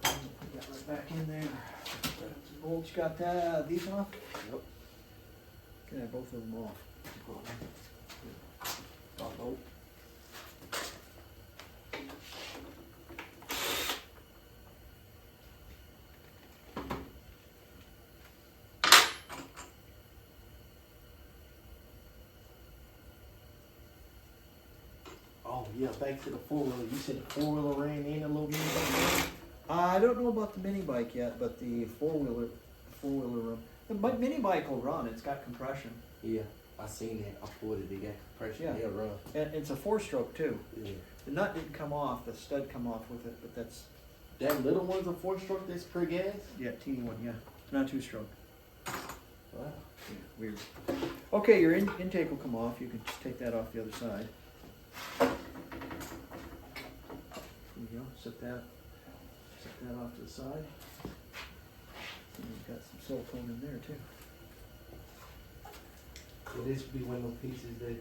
Speaker 1: Put that right back in there. Bolts, you got these off? Yep. Can I have both of them off? Bolt.
Speaker 2: Oh yeah, back to the four-wheeler. You said the four-wheeler ran in a little bit.
Speaker 1: I don't know about the mini bike yet, but the four-wheeler run. The mini bike will run. It's got compression.
Speaker 2: Yeah, I seen that. I pulled it. They got compression.
Speaker 1: Yeah.
Speaker 2: They'll run.
Speaker 1: And it's a 4-stroke too.
Speaker 2: Yeah.
Speaker 1: The nut didn't come off. The stud come off with it, but that's
Speaker 2: That little one's a 4-stroke. That's per gas.
Speaker 1: yeah, teeny one. Yeah, not 2-stroke.
Speaker 2: Wow.
Speaker 1: Yeah, weird. Okay, your intake will come off. You can just take that off the other side. There you go. Set that off to the side. And you've got some silicone in there too.
Speaker 2: So this would be one of those pieces that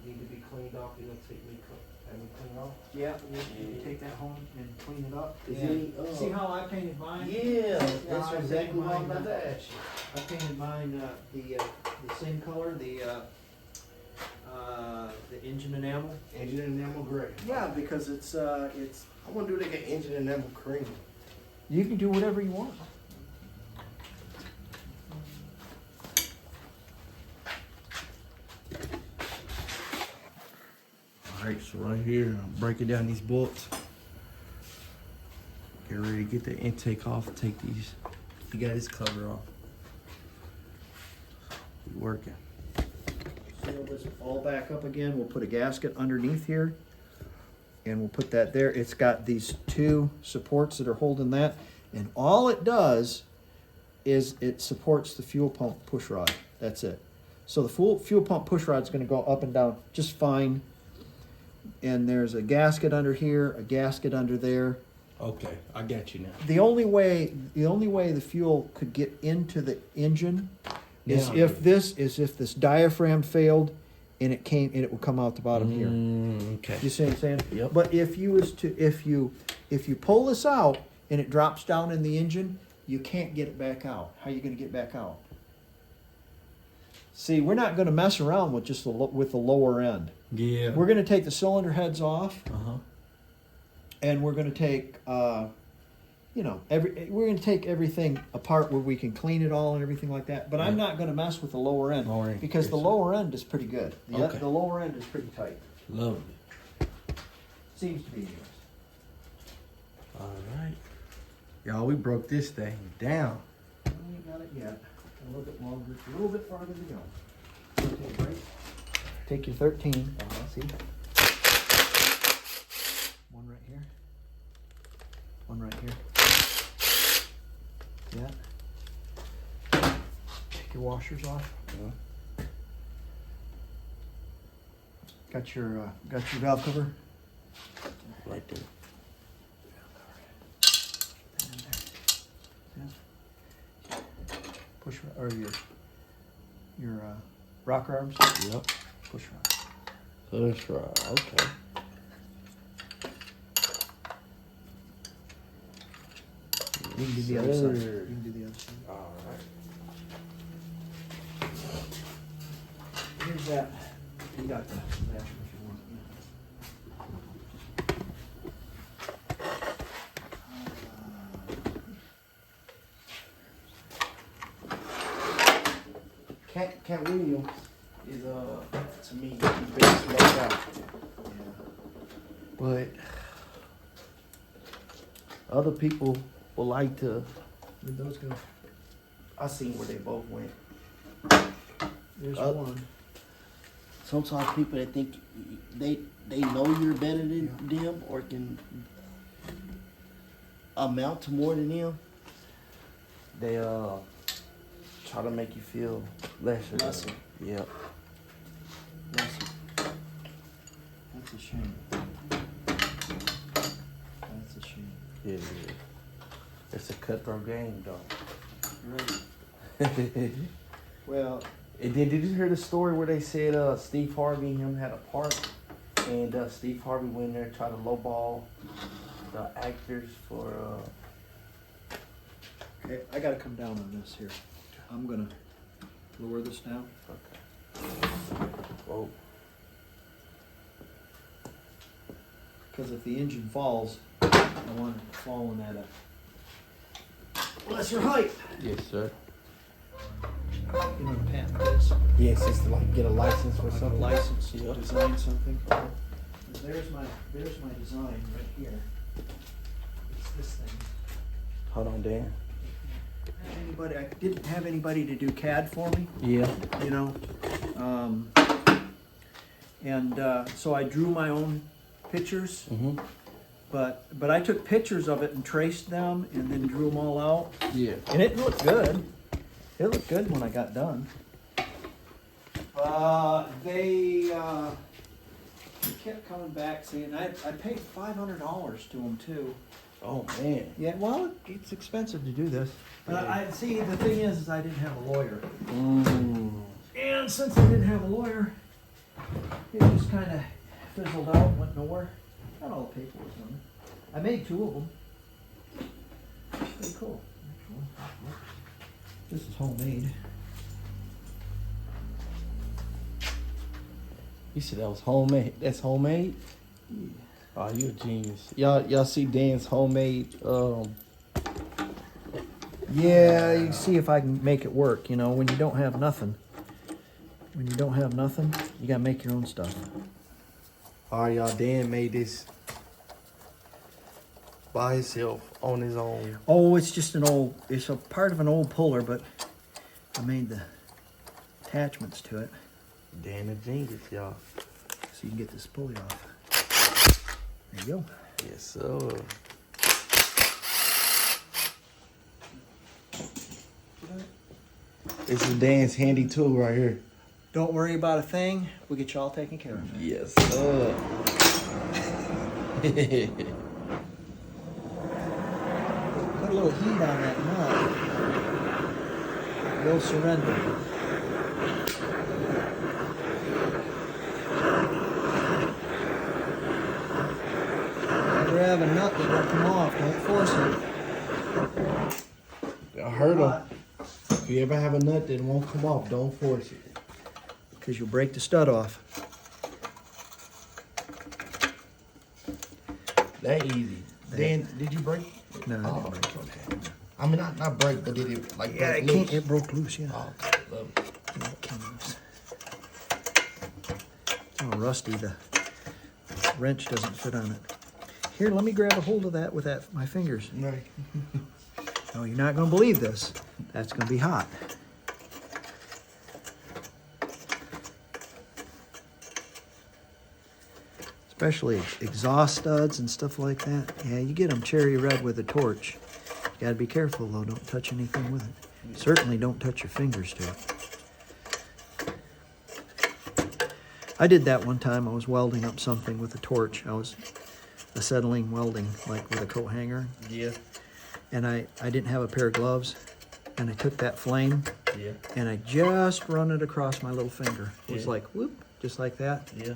Speaker 2: need to be cleaned off. You know, take me clean off.
Speaker 1: Yeah, you take that home and clean it up.
Speaker 2: Is
Speaker 1: And
Speaker 2: any,
Speaker 1: see how I painted mine?
Speaker 2: Yeah,
Speaker 1: I
Speaker 2: that's
Speaker 1: painted
Speaker 2: exactly what I'm
Speaker 1: mine,
Speaker 2: about to ask you.
Speaker 1: I painted mine the same color, the engine enamel.
Speaker 2: Engine enamel gray.
Speaker 1: Yeah, because it's
Speaker 2: I want to do like an engine enamel cream.
Speaker 1: you can do whatever you want.
Speaker 2: All right, so right here, I'm breaking down these bolts. Get ready to get the intake off. Take these. You got this cover off. We working.
Speaker 1: Seal this all back up again. We'll put a gasket underneath here. And we'll put that there. It's got these 2 supports that are holding that. And all it does is it supports the fuel pump push rod. That's it. So the fuel pump push rod is going to go up and down just fine. And there's a gasket under here, a gasket under there.
Speaker 2: Okay, I got you now.
Speaker 1: The only way the fuel could get into the engine is
Speaker 2: Yeah.
Speaker 1: if this diaphragm failed and it would come out the bottom here.
Speaker 2: Okay.
Speaker 1: You see what I'm saying?
Speaker 2: Yep.
Speaker 1: But if you pull this out and it drops down in the engine, you can't get it back out. How are you going to get back out? See, we're not going to mess around with just with the lower end.
Speaker 2: Yeah.
Speaker 1: We're going to take the cylinder heads off,
Speaker 2: Uh-huh.
Speaker 1: and we're going to take we're going to take everything apart where we can clean it all and everything like that. But I'm
Speaker 2: Yeah.
Speaker 1: not going to mess with the lower end,
Speaker 2: Lower end,
Speaker 1: because the
Speaker 2: yes.
Speaker 1: lower end is pretty good.
Speaker 2: Okay.
Speaker 1: The lower end is pretty tight.
Speaker 2: Lovely.
Speaker 1: Seems to be yours.
Speaker 2: All right. Y'all, we broke this thing down.
Speaker 1: We ain't got it yet. A little bit longer, a little bit farther to go. Take a break. Take your 13. See? One right here. One right here. Yeah. Take your washers off. Got your valve cover.
Speaker 2: Right there.
Speaker 1: Push or your rocker arms.
Speaker 2: Yep.
Speaker 1: Push rock.
Speaker 2: Push right. Okay.
Speaker 1: You can do the other side.
Speaker 2: Sir.
Speaker 1: You can do the other side.
Speaker 2: All right.
Speaker 1: Here's that. You got the attachment if you want.
Speaker 2: Cat Williams is to me the best no doubt. But other people will like to.
Speaker 1: Where'd those go?
Speaker 2: I seen where they both went.
Speaker 1: There's one.
Speaker 2: Sometimes people that think they know you're better than them or can amount to more than them, they try to make you feel lesser.
Speaker 1: Lesser.
Speaker 2: Yep.
Speaker 1: That's a shame. That's a shame.
Speaker 2: Yeah. It's a cutthroat game, though.
Speaker 1: Right. Well,
Speaker 2: And then did you hear the story where they said Steve Harvey and him had a part, and Steve Harvey went in there and tried to lowball the actors for.
Speaker 1: okay, I gotta come down on this here. I'm gonna lower this down.
Speaker 2: Okay. Whoa.
Speaker 1: Because if the engine falls, I want it falling at a lesser height.
Speaker 2: Yes, sir.
Speaker 1: You know what a patent is?
Speaker 2: Yes, it's to like get a license or
Speaker 1: Like a
Speaker 2: something.
Speaker 1: license to
Speaker 2: Yep.
Speaker 1: design something. There's my design right here. It's this thing.
Speaker 2: Hold on, Dan.
Speaker 1: I didn't have anybody to do CAD for me,
Speaker 2: Yeah.
Speaker 1: you know. So I drew my own pictures,
Speaker 2: Mhm.
Speaker 1: but I took pictures of it and traced them and then drew them all out.
Speaker 2: Yeah.
Speaker 1: And it looked good. It looked good when I got done. They kept coming back saying, I paid $500 to them too.
Speaker 2: Oh man.
Speaker 1: Yeah, well, it's expensive to do this. But I see, the thing is I didn't have a lawyer. And since I didn't have a lawyer, it just kind of fizzled out, went nowhere. Got all the paperwork on it. I made 2 of them. Pretty cool, actually. This is homemade.
Speaker 2: You said that was homemade. That's homemade.
Speaker 1: Yeah.
Speaker 2: Oh, you a genius. Y'all see Dan's homemade.
Speaker 1: Yeah, you see if I can make it work. You know, when you don't have nothing. When you don't have nothing, you gotta make your own stuff.
Speaker 2: All right, y'all. Dan made this by himself on his own.
Speaker 1: Oh, it's just it's a part of an old puller, but I made the attachments to it.
Speaker 2: Dan a genius, y'all.
Speaker 1: So you can get this pulley off. There you go.
Speaker 2: Yes, sir. This is Dan's handy tool right here.
Speaker 1: Don't worry about a thing. We'll get you all taken care of.
Speaker 2: Yes, sir.
Speaker 1: Put a little heat on that nut. You'll surrender. Never have a nut that won't come off. Don't force it.
Speaker 2: I heard him. If you ever have a nut that won't come off, don't force it.
Speaker 1: Because you'll break the stud off.
Speaker 2: That easy. Dan, did you break?
Speaker 1: No, I didn't break it.
Speaker 2: Okay. I mean, not break, but did it like
Speaker 1: Yeah,
Speaker 2: break
Speaker 1: it,
Speaker 2: loose?
Speaker 1: it broke loose, yeah.
Speaker 2: Oh, okay. Love it.
Speaker 1: Yeah, it came loose. It's all rusty. The wrench doesn't fit on it. Here, let me grab a hold of that with my fingers.
Speaker 2: Right.
Speaker 1: No, you're not gonna believe this. That's gonna be hot. Especially exhaust studs and stuff like that. Yeah, you get them cherry red with a torch. You gotta be careful though, don't touch anything with it. Certainly don't touch your fingers to it. I did that one time. I was welding up something with a torch. I was acetylene welding, like with a coat hanger.
Speaker 2: Yeah.
Speaker 1: And I didn't have a pair of gloves. And I took that flame
Speaker 2: Yeah.
Speaker 1: and I just run it across my little finger. It was
Speaker 2: Yeah.
Speaker 1: like, whoop, just like that.
Speaker 2: Yeah.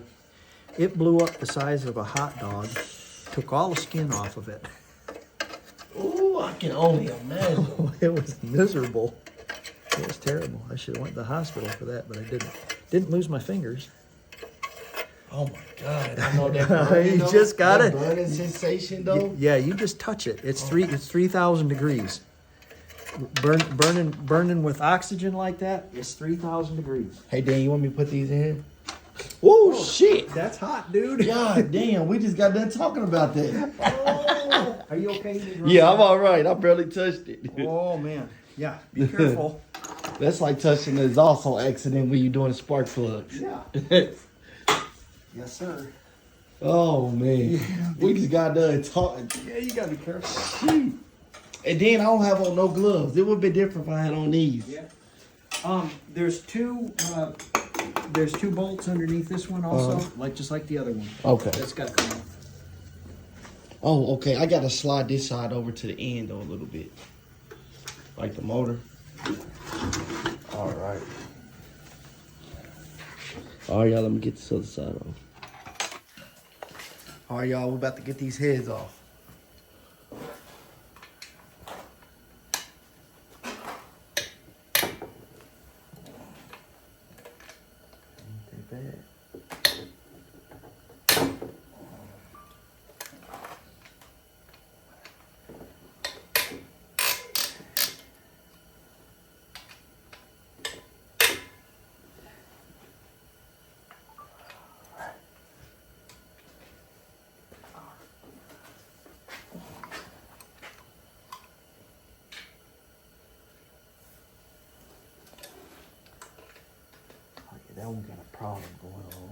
Speaker 1: It blew up the size of a hot dog, took all the skin off of it.
Speaker 2: Ooh, I can only imagine.
Speaker 1: It was miserable. It was terrible. I should have went to the hospital for that, but I didn't. Didn't lose my fingers.
Speaker 2: Oh my God! I know that. Burning,
Speaker 1: You
Speaker 2: though,
Speaker 1: just got
Speaker 2: that
Speaker 1: it.
Speaker 2: burning sensation though.
Speaker 1: Yeah, you just touch it. It's 3,000 degrees. Burning with oxygen like that, it's 3,000 degrees.
Speaker 2: Hey Dan, you want me to put these in? Whoa, shit!
Speaker 1: That's hot, dude.
Speaker 2: God damn, we just got done talking about that.
Speaker 1: Oh, are you okay?
Speaker 2: Yeah, I'm all right. I barely touched it.
Speaker 1: Oh man, yeah. Be careful.
Speaker 2: That's like touching the exhaust on accident when you're doing spark plugs.
Speaker 1: Yeah. Yes, sir.
Speaker 2: Oh man, we just got done talking.
Speaker 1: Yeah, you gotta be careful.
Speaker 2: Shoot. And then I don't have on no gloves. It would be different if I had on these.
Speaker 1: Yeah. There's two bolts underneath this one also, just like the other one.
Speaker 2: Okay.
Speaker 1: That's got to come off.
Speaker 2: Oh, okay. I gotta slide this side over to the end though a little bit, like the motor. All right. All right, y'all. Let me get this other side off. All right, y'all. We're about to get these heads off. Ain't that bad. That one got a problem going on.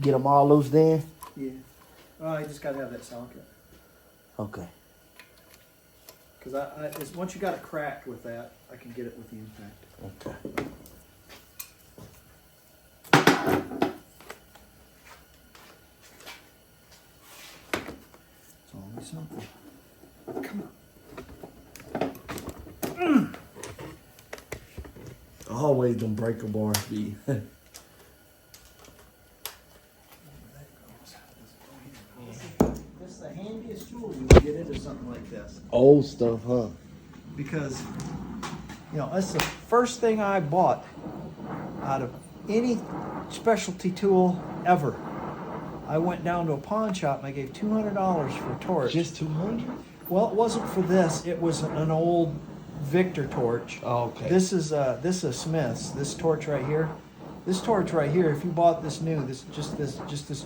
Speaker 2: Get them all loose then?
Speaker 1: Yeah. Oh, you just got to have that socket.
Speaker 2: Okay.
Speaker 1: Because once you got it cracked with that, I can get it with the impact.
Speaker 2: Okay.
Speaker 1: It's always something. Come on.
Speaker 2: Always them breaker bars be.
Speaker 1: This is the handiest tool you can get into something like this.
Speaker 2: Old stuff, huh?
Speaker 1: Because, that's the first thing I bought out of any specialty tool ever. I went down to a pawn shop and I gave $200 for a torch.
Speaker 2: Just 200?
Speaker 1: Well, it wasn't for this. It was an old Victor torch.
Speaker 2: Oh, okay.
Speaker 1: This is Smith's. This torch right here. This torch right here. If you bought this new, this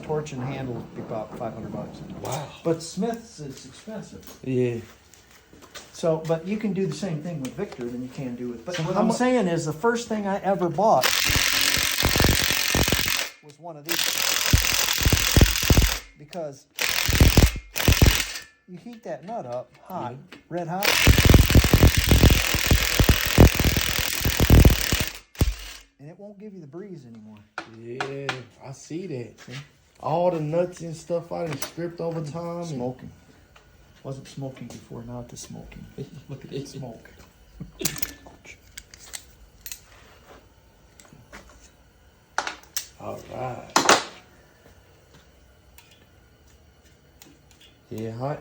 Speaker 1: torch and handle would be about $500.
Speaker 2: Wow.
Speaker 1: But Smith's is expensive.
Speaker 2: Yeah.
Speaker 1: So, but you can do the same thing with Victor than you can do with. But
Speaker 2: So
Speaker 1: what
Speaker 2: how
Speaker 1: I'm
Speaker 2: mu-
Speaker 1: saying is, the first thing I ever bought was one of these, because you heat that nut up hot, red hot, and it won't give you the breeze anymore.
Speaker 2: Yeah, I see that. See? All the nuts and stuff I done stripped over time. and-
Speaker 1: Smoking. Wasn't smoking before, now it's smoking.
Speaker 2: Look at this.
Speaker 1: Smoke.
Speaker 2: All right. Yeah, hot.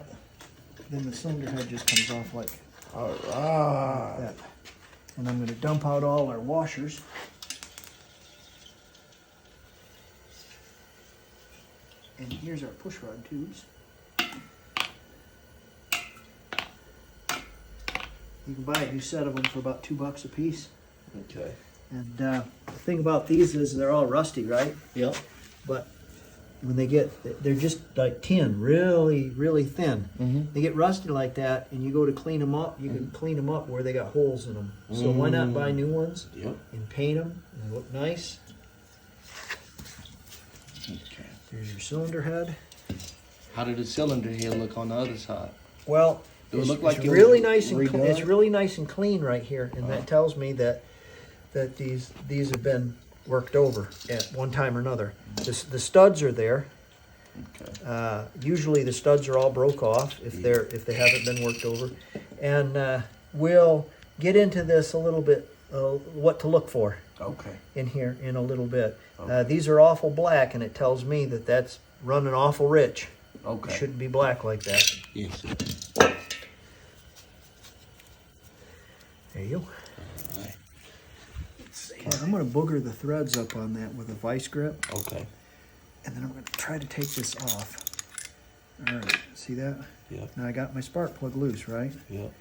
Speaker 1: Then the cylinder head just comes off like
Speaker 2: All right.
Speaker 1: that. And I'm going to dump out all our washers. And here's our push rod tubes. You can buy a new set of them for about $2 a piece.
Speaker 2: Okay.
Speaker 1: And the thing about these is they're all rusty, right?
Speaker 2: Yep.
Speaker 1: But when they get, they're just like tin, really, really thin.
Speaker 2: Mm-hmm.
Speaker 1: They get rusty like that, and you go to clean them up, you can clean them up where they got holes in them. So why not buy new ones
Speaker 2: Yep.
Speaker 1: and paint them and look nice?
Speaker 2: Okay.
Speaker 1: There's your cylinder head.
Speaker 2: How did the cylinder head look on the other side?
Speaker 1: Well,
Speaker 2: Do it
Speaker 1: it's,
Speaker 2: look like
Speaker 1: it's
Speaker 2: it
Speaker 1: really
Speaker 2: was
Speaker 1: nice and
Speaker 2: redone?
Speaker 1: it's really nice and clean right here, and that tells me that these have been worked over at one time or another. The studs are there.
Speaker 2: Okay.
Speaker 1: Usually the studs are all broke off if they haven't been worked over, and we'll get into this a little bit. What to look for
Speaker 2: Okay.
Speaker 1: in here in a little bit.
Speaker 2: Okay.
Speaker 1: These are awful black, and it tells me that that's running awful rich.
Speaker 2: Okay.
Speaker 1: It shouldn't be black like that.
Speaker 2: Yes.
Speaker 1: There you go.
Speaker 2: Alright.
Speaker 1: Okay, I'm going to booger the threads up on that with a vice grip,
Speaker 2: Okay.
Speaker 1: and then I'm going to try to take this off. All right, see that?
Speaker 2: Yep.
Speaker 1: Now I got my spark plug loose, right?
Speaker 2: Yep.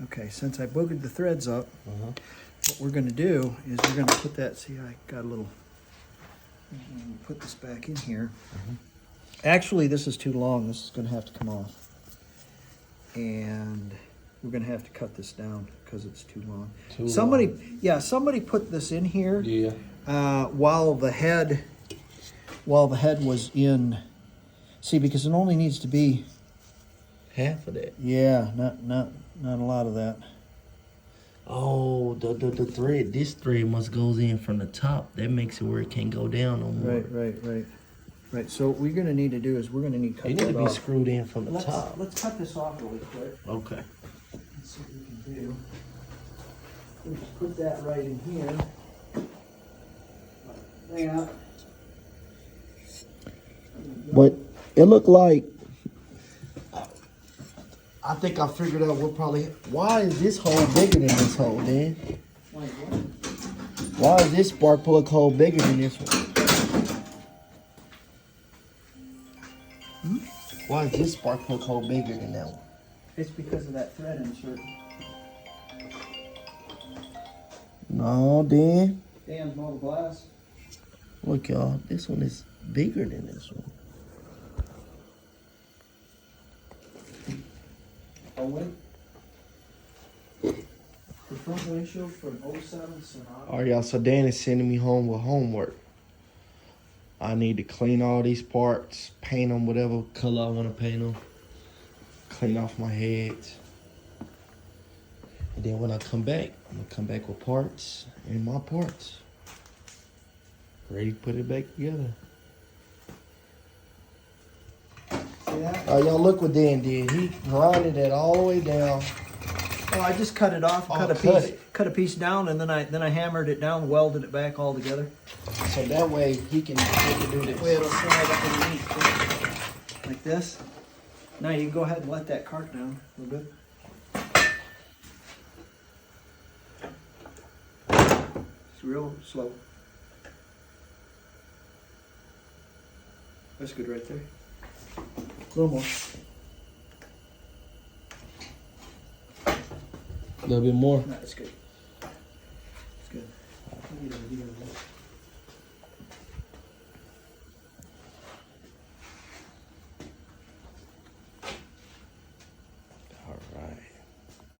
Speaker 1: Okay, since I boogered the threads up,
Speaker 2: Uh-huh.
Speaker 1: what we're going to do is we're going to put that, see, I got a little, put this back in here. Actually, this is too long. This is going to have to come off. And we're going to have to cut this down because it's too long. Somebody put this in here
Speaker 2: Yeah.
Speaker 1: while the head was in. See, because it only needs to be,
Speaker 2: Half of that.
Speaker 1: yeah, not a lot of that.
Speaker 2: Oh, the thread. This thread must goes in from the top. That makes it where it can't go down no more.
Speaker 1: Right. So what we're going to need to do is we're going to need to cut
Speaker 2: It need to
Speaker 1: that
Speaker 2: be
Speaker 1: off.
Speaker 2: screwed in from the top.
Speaker 1: Let's cut this off really quick.
Speaker 2: Okay.
Speaker 1: Let's see what we can do. We'll just put that right in here. Like that.
Speaker 2: But it looked like, I think I figured out what probably, why is this hole bigger than this hole, Dan?
Speaker 1: Like what?
Speaker 2: Why is this spark plug hole bigger than this one? Why is this spark plug hole bigger than that one?
Speaker 1: It's because of that thread insert.
Speaker 2: No, Dan.
Speaker 1: Dan's molded glass.
Speaker 2: Look, y'all, this one is bigger than this one.
Speaker 1: Oh, wait. The front windshield for an 07 Sonata.
Speaker 2: All right, y'all, so Dan is sending me home with homework. I need to clean all these parts, paint them whatever color I want to paint them, clean off my heads. And then when I come back, I'm going to come back with parts and my parts. Ready to put it back together.
Speaker 1: See that?
Speaker 2: Y'all look what Dan did. He grinded it all the way down.
Speaker 1: Oh, I just cut it off, cut a piece down, and then I hammered it down, welded it back all together.
Speaker 2: So that way he can do this.
Speaker 1: That way it'll slide up underneath, like this. Now you can go ahead and let that cart down a little bit. It's real slow. That's good right there. A little more.
Speaker 2: A little bit more.
Speaker 1: No, it's good. It's good.